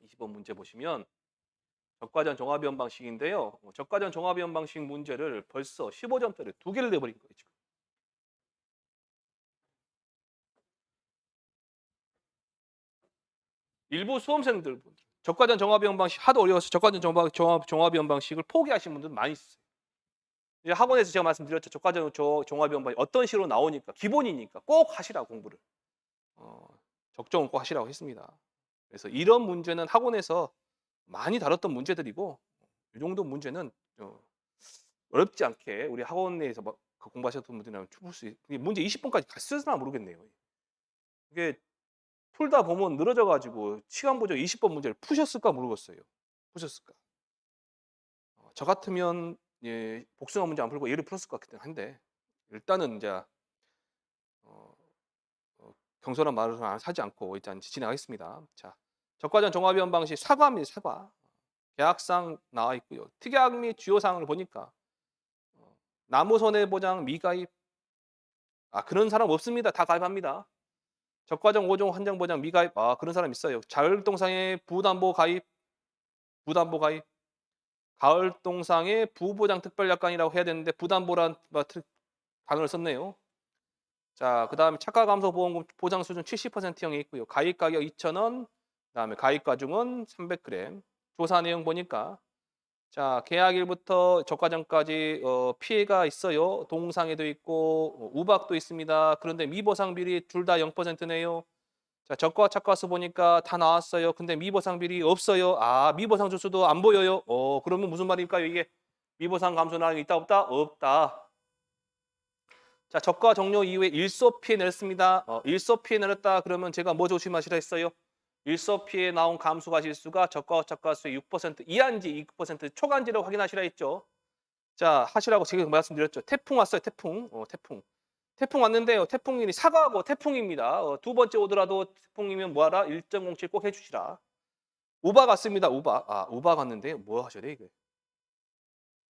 20번 문제 보시면 적과전 종합이원 방식인데요. 적과전 종합이원 방식 문제를 벌써 15점짜리 2개를 내버린 거예요. 지금. 일부 수험생들 적과전 종합이원 방식 하도 어려워서 적과전 종합이원 방식을 포기하신 분들 많이 있어요. 이제 학원에서 제가 말씀드렸죠. 적과전 종합이원 방식 어떤 식으로 나오니까 기본이니까 꼭 하시라 공부를. 적정은 꼭 하시라고 했습니다. 그래서 이런 문제는 학원에서 많이 다뤘던 문제들이고 이 정도 문제는 어렵지 않게 우리 학원 내에서 막 공부하셨던 분들이라면 풀 수 문제 20번까지 갔을나 모르겠네요. 이게 풀다 보면 늘어져 가지고 시간 보정 20번 문제를 푸셨을까 모르겠어요. 푸셨을까? 저 같으면 예, 복숭아 문제 안 풀고 얘를 풀었을 것 같긴 한데 일단은 이제 경솔한 말을 하지 않고 일단 진행하겠습니다. 자, 적과전 종합위원 방식 사과입니다. 사과. 계약상 나와 있고요. 특약 및 주요 사항을 보니까 나무손해보장 미가입 그런 사람 없습니다. 다 가입합니다. 적과정 5종 한정보장 미가입 그런 사람 있어요. 자율동상의 부담보 가입 가을동상의 부보장 특별약관이라고 해야 되는데 부담보란 단어를 썼네요. 자, 그다음에 착가감소보험금 보장 수준 70%형이 있고요. 가입 가격 2,000원. 그다음에 가입 과중은 300g. 조사 내용 보니까 자, 계약일부터 적과전까지 피해가 있어요. 동상에도 있고 우박도 있습니다. 그런데 미보상 비율이 둘 다 0%네요. 자, 적과 착과수 보니까 다 나왔어요. 근데 미보상 비리 없어요. 아, 미보상 조수도 안 보여요. 그러면 무슨 말입니까? 이게 미보상 감소나 있다 없다? 없다. 자, 적과 종료 이후에 일소 피해 내렸습니다. 일소 피해 내렸다 그러면 제가 뭐 조심하시라 했어요? 일소 피해 나온 감소가실수가 적과 착과수의 6% 이하인지 2% 초과인지를 확인하시라 했죠. 자, 하시라고 제가 말씀드렸죠. 태풍 왔어요. 태풍. 태풍. 태풍 왔는데요. 태풍이 사과하고 태풍입니다. 두 번째 오더라도 태풍이면 뭐하라? 1.07 꼭 해주시라. 우박 왔습니다. 우박. 아, 우박 왔는데 뭐 하셔야 돼 이게?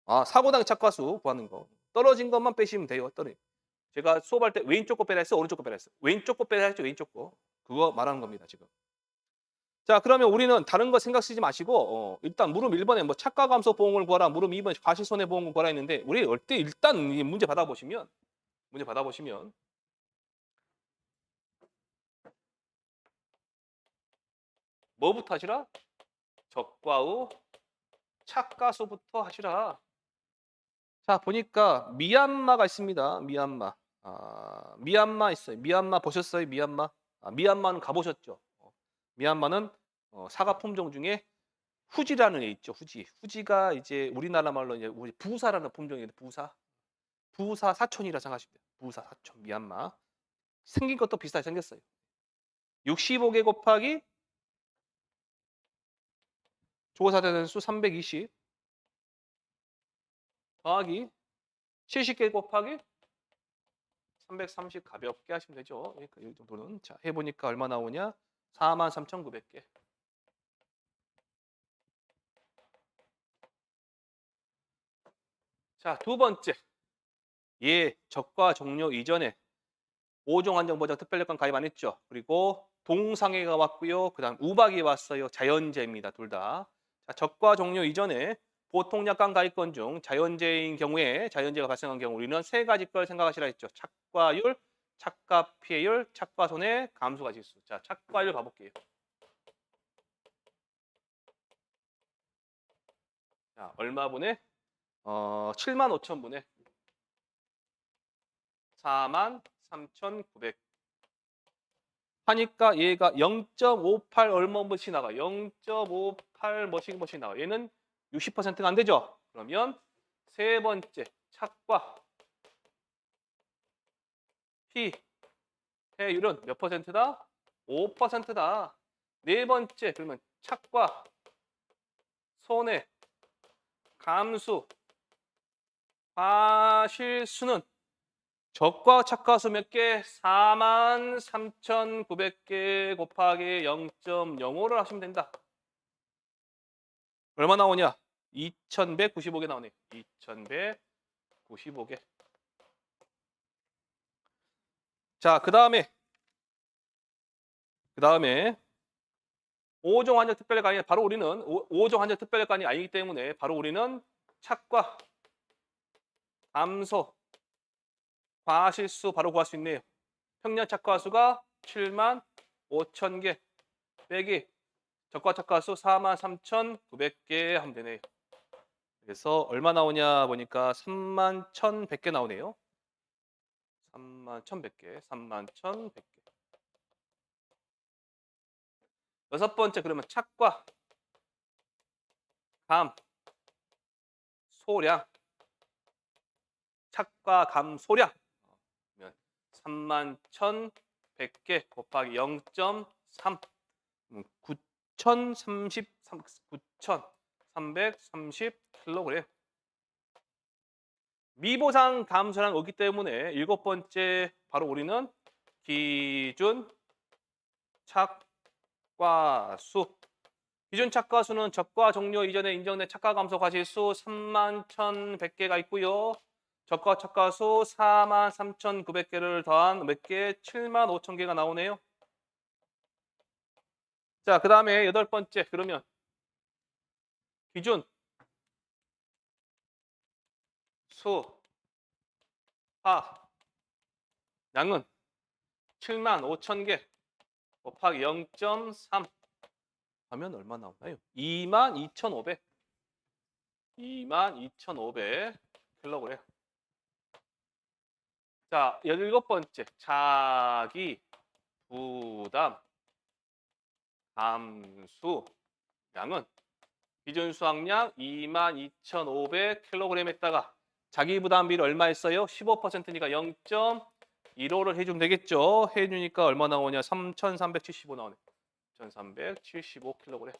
아, 사고당 착과수 구하는 거. 떨어진 것만 빼시면 돼요. 제가 수업할 때 왼쪽 거 빼라 했어, 오른쪽 거 빼라 했어. 왼쪽 거 빼라 했죠, 왼쪽 거. 그거 말하는 겁니다, 지금. 자, 그러면 우리는 다른 거 신경 쓰지 마시고 일단 물음 1번에 뭐 착과 감소 보험을 구하라, 물음 2번에 과실 손해 보험을 구하라 했는데 우리 일단 이 문제 받아보시면 뭐부터 하시라? 적과의 착과수부터 하시라. 자, 보니까 미얀마가 있습니다. 미얀마. 아, 미얀마 있어요. 미얀마 보셨어요? 미얀마? 아, 미얀마는 가보셨죠? 미얀마는 사과 품종 중에 후지라는 애 있죠. 후지. 후지가 이제 우리나라 말로 이제 우리 부사라는 품종이에요. 부사. 부사 사촌이라 생각하시면 돼요. 부사 사촌 미얀마. 생긴 것도 비슷하게 생겼어요. 65개 곱하기 조사되는 수 320 더하기 70개 곱하기 330 가볍게 하시면 되죠. 그러니까 이 정도는 자, 해보니까 얼마 나오냐? 43,900개. 자, 두 번째. 적과 종료 이전에 5종 안정보장 특별력관 가입 안 했죠. 그리고 동상해가 왔고요. 그다음 우박이 왔어요. 자연재입니다. 둘 다. 자, 적과 종료 이전에 보통 약관 가입건 중 자연재인 경우에 자연재가 발생한 경우 우리는 세 가지 걸 생각하시라 했죠. 착과율, 착가 피해율, 착과 손해, 감소가 지수. 자, 착과율 봐볼게요. 자, 얼마분의 75,000분의 43,900 하니까 얘가 0.58 얼마씩 나가? 0.58 뭐씩 나가? 얘는 60%가 안 되죠? 그러면 세 번째 착과 피해율은 몇 퍼센트다? 5%다. 네 번째 그러면 착과 손해 감수 과실수는 적과 착과수 몇 개? 43,900개 곱하기 0.05를 하시면 된다. 얼마 나오냐? 2,195개 나오네. 2,195개. 자, 그다음에 5종 환자 특별력관이 바로 우리는 5종 환자 특별력관이 아니기 때문에 바로 우리는 착과 감소 과실수 바로 구할 수 있네요. 평년 착과수가 75,000개 빼기 적과 착과수 43,900개 하면 되네요. 그래서 얼마 나오냐 보니까 31,100개 나오네요. 31,100개. 31,100개. 여섯 번째 그러면 착과 감 소량 착과 감 소량 31,100개 곱하기 0.3 9,330kg. 미보상 감소량 없기 때문에 일곱 번째 바로 우리는 기준 착과수. 기준 착과수는 적과 종료 이전에 인정된 착과 감소 과실수 31,100개가 있고요. 적과 착과수 43,900개를 더한 몇 개? 75,000개가 나오네요. 자, 그 다음에 여덟 번째 그러면 기준 수하량은 75,000개 곱하기 0.3 하면 얼마 나오나요? 22,500. 22,500kg. 자, 일곱 번째 자기 부담 감수량은 기준 수확량 22,500kg에다가 자기 부담비를 얼마 했어요? 15%니까 0.15를 해주면 되겠죠. 해주니까 얼마 나오냐? 3,375 나오네. 1,375kg.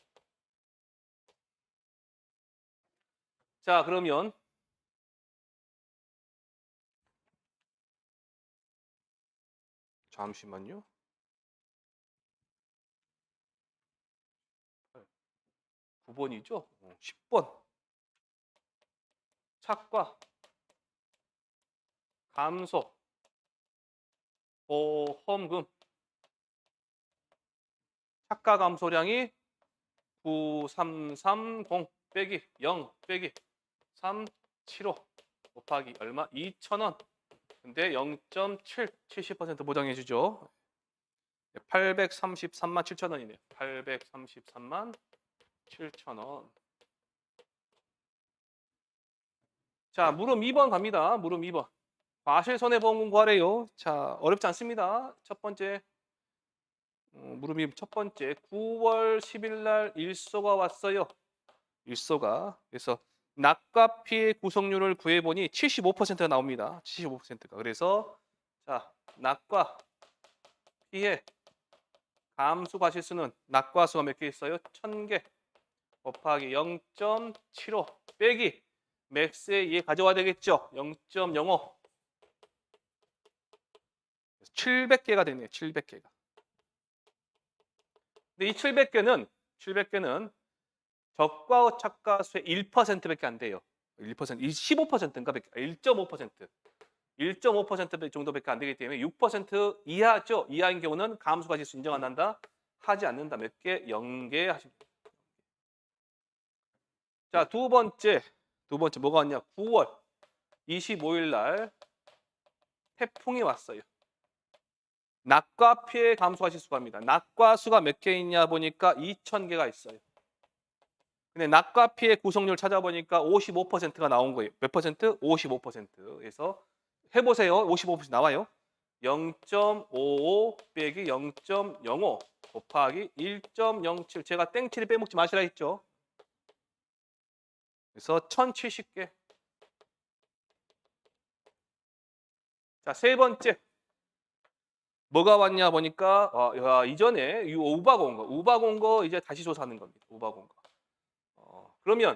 자, 그러면 잠시만요. 9번이죠? 10번. 착과 감소 보험금. 착과 감소량이 9330 빼기 0 빼기 375 곱하기 얼마? 2,000원. 근데 0.7, 70% 보장해 주죠. 833만 7천 원이네요. 833만 7천 원. 자, 물음 2번 갑니다. 물음 2번. 과실손해보험금 구하래요. 자, 어렵지 않습니다. 첫 번째, 물음이 첫 번째, 9월 10일 날 일소가 왔어요. 일소가. 그래서 낙과 피해 구성률을 구해보니 75%가 나옵니다. 75%가. 그래서 자, 낙과 피해 감수 과실수는 낙과수가 몇 개 있어요? 1000개 곱하기 0.75 빼기 맥스에 얘 가져와야 되겠죠? 0.05 700개가 되네요. 700개가. 근데 이 700개는 적과 착과수의 1%밖에 안 돼요. 1%, 15%인가 1.5%. 1.5% 정도밖에 안 되기 때문에 6% 이하죠. 이하인 경우는 감수과실수 인정 안 한다. 하지 않는다. 몇 개? 0개 하십니다. 자, 두 번째 뭐가 왔냐? 9월 25일 날 태풍이 왔어요. 낙과 피해 감수과실수가 합니다. 낙과 수가 몇 개 있냐 보니까 2,000개가 있어요. 근데 낙과 피해 구성률 찾아보니까 55%가 나온 거예요. 몇 퍼센트? 55%. 그래서 해보세요. 55% 나와요. 0.55 빼기 0.05 곱하기 1.07. 제가 땡치를 빼먹지 마시라 했죠. 그래서 1,070개. 자, 세 번째. 뭐가 왔냐 보니까 이전에 이 우박 온 거 이제 다시 조사하는 겁니다. 우박 온 거. 그러면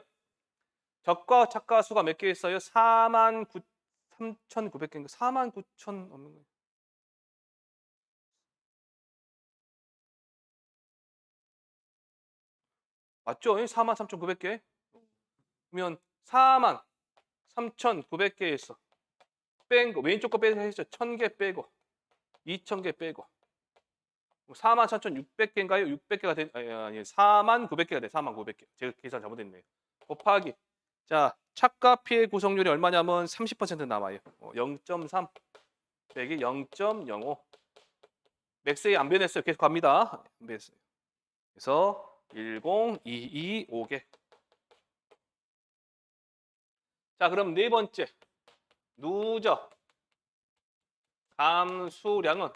적과 착과 수가 몇 개 있어요? 3,900개인가? 49,000 없는 거예요. 맞죠? 43,900개. 그러면 43,900개에서 뺀 거, 왼쪽 거 빼서 했죠. 1,000개 빼고 2,000개 빼고 43,600개인가요? 600개가 된 아니 49,000개가 돼. 49,000개. 제가 계산 잘못했네요. 곱하기 자, 착과 피해 구성률이 얼마냐면 30% 남아요. 0.3 빼기 0.05. 맥스에 안 변했어요. 계속 갑니다. 안 변했어요. 그래서 10225개. 자, 그럼 네 번째. 누적 감수량은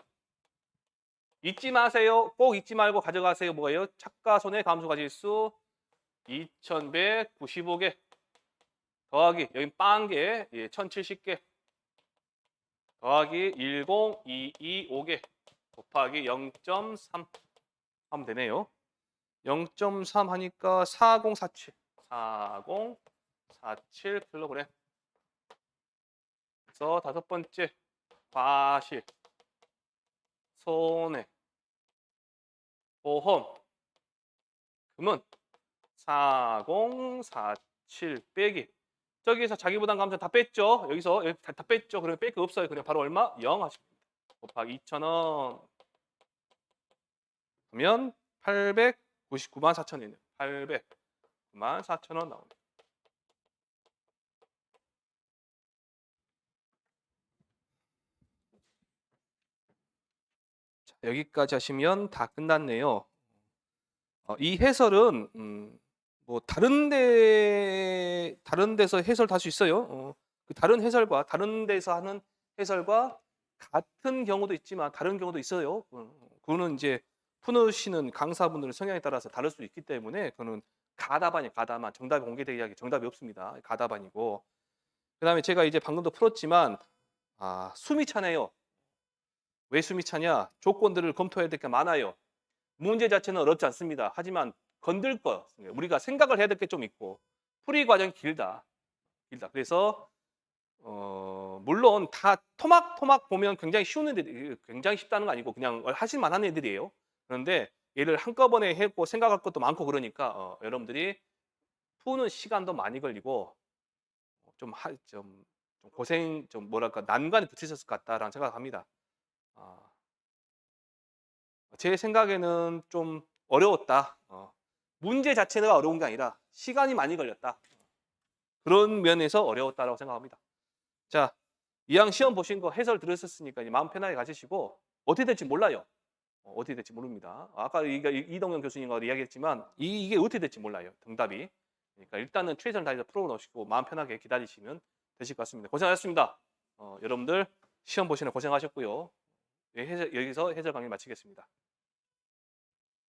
잊지 마세요. 꼭 잊지 말고 가져가세요. 뭐예요? 착과 손해 감수과실수 2,195개 더하기 여기 빵개 1,070개 더하기 10225개 곱하기 0.3 하면 되네요. 0.3 하니까 4047 4047kg. 그래서 다섯 번째 과실 손해 보험 금은 4047 빼기 저기에서 자기부담 감소 다 뺐죠. 여기서 다 뺐죠. 그러면 뺄 거 없어요. 그냥 바로 얼마? 0 하시면 됩니다. 곱하기 2,000원 그러면 899만 4천이네요. 809만 4천원 나옵니다. 자, 여기까지 하시면 다 끝났네요. 이 해설은 뭐 다른 데서 해설 할 수 있어요. 그 다른 해설과 다른 데서 하는 해설과 같은 경우도 있지만 다른 경우도 있어요. 그거는 이제 푸시는 강사분들의 성향에 따라서 다를 수 있기 때문에 그거는 가다반이에요, 가다반. 정답이 공개되기 정답이 없습니다. 가다반이고. 그다음에 제가 이제 방금도 풀었지만 숨이 차네요. 왜 숨이 차냐? 조건들을 검토해야 될 게 많아요. 문제 자체는 어렵지 않습니다. 하지만 건들 거, 우리가 생각을 해야 될 게 좀 있고 풀이 과정이 길다. 길다. 그래서 물론 다 토막토막 보면 굉장히 쉬운 애들이 굉장히 쉽다는 거 아니고 그냥 하실 만한 애들이에요. 그런데 얘를 한꺼번에 했고 생각할 것도 많고 그러니까 여러분들이 푸는 시간도 많이 걸리고 좀 고생 좀 뭐랄까 난관이 붙으셨을 것 같다라는 생각합니다. 아, 제 생각에는 좀 어려웠다. 문제 자체가 어려운 게 아니라 시간이 많이 걸렸다. 그런 면에서 어려웠다라고 생각합니다. 자, 이왕 시험 보신 거 해설 들으셨으니까 이제 마음 편하게 가지시고 어떻게 될지 몰라요. 어떻게 될지 모릅니다. 아까 이동현 교수님과 이야기했지만 이게 어떻게 될지 몰라요. 정답이. 그러니까 일단은 최선을 다해서 풀어 놓으시고 마음 편하게 기다리시면 되실 것 같습니다. 고생하셨습니다. 여러분들 시험 보시느라 고생하셨고요. 여기서 해설 강의 마치겠습니다.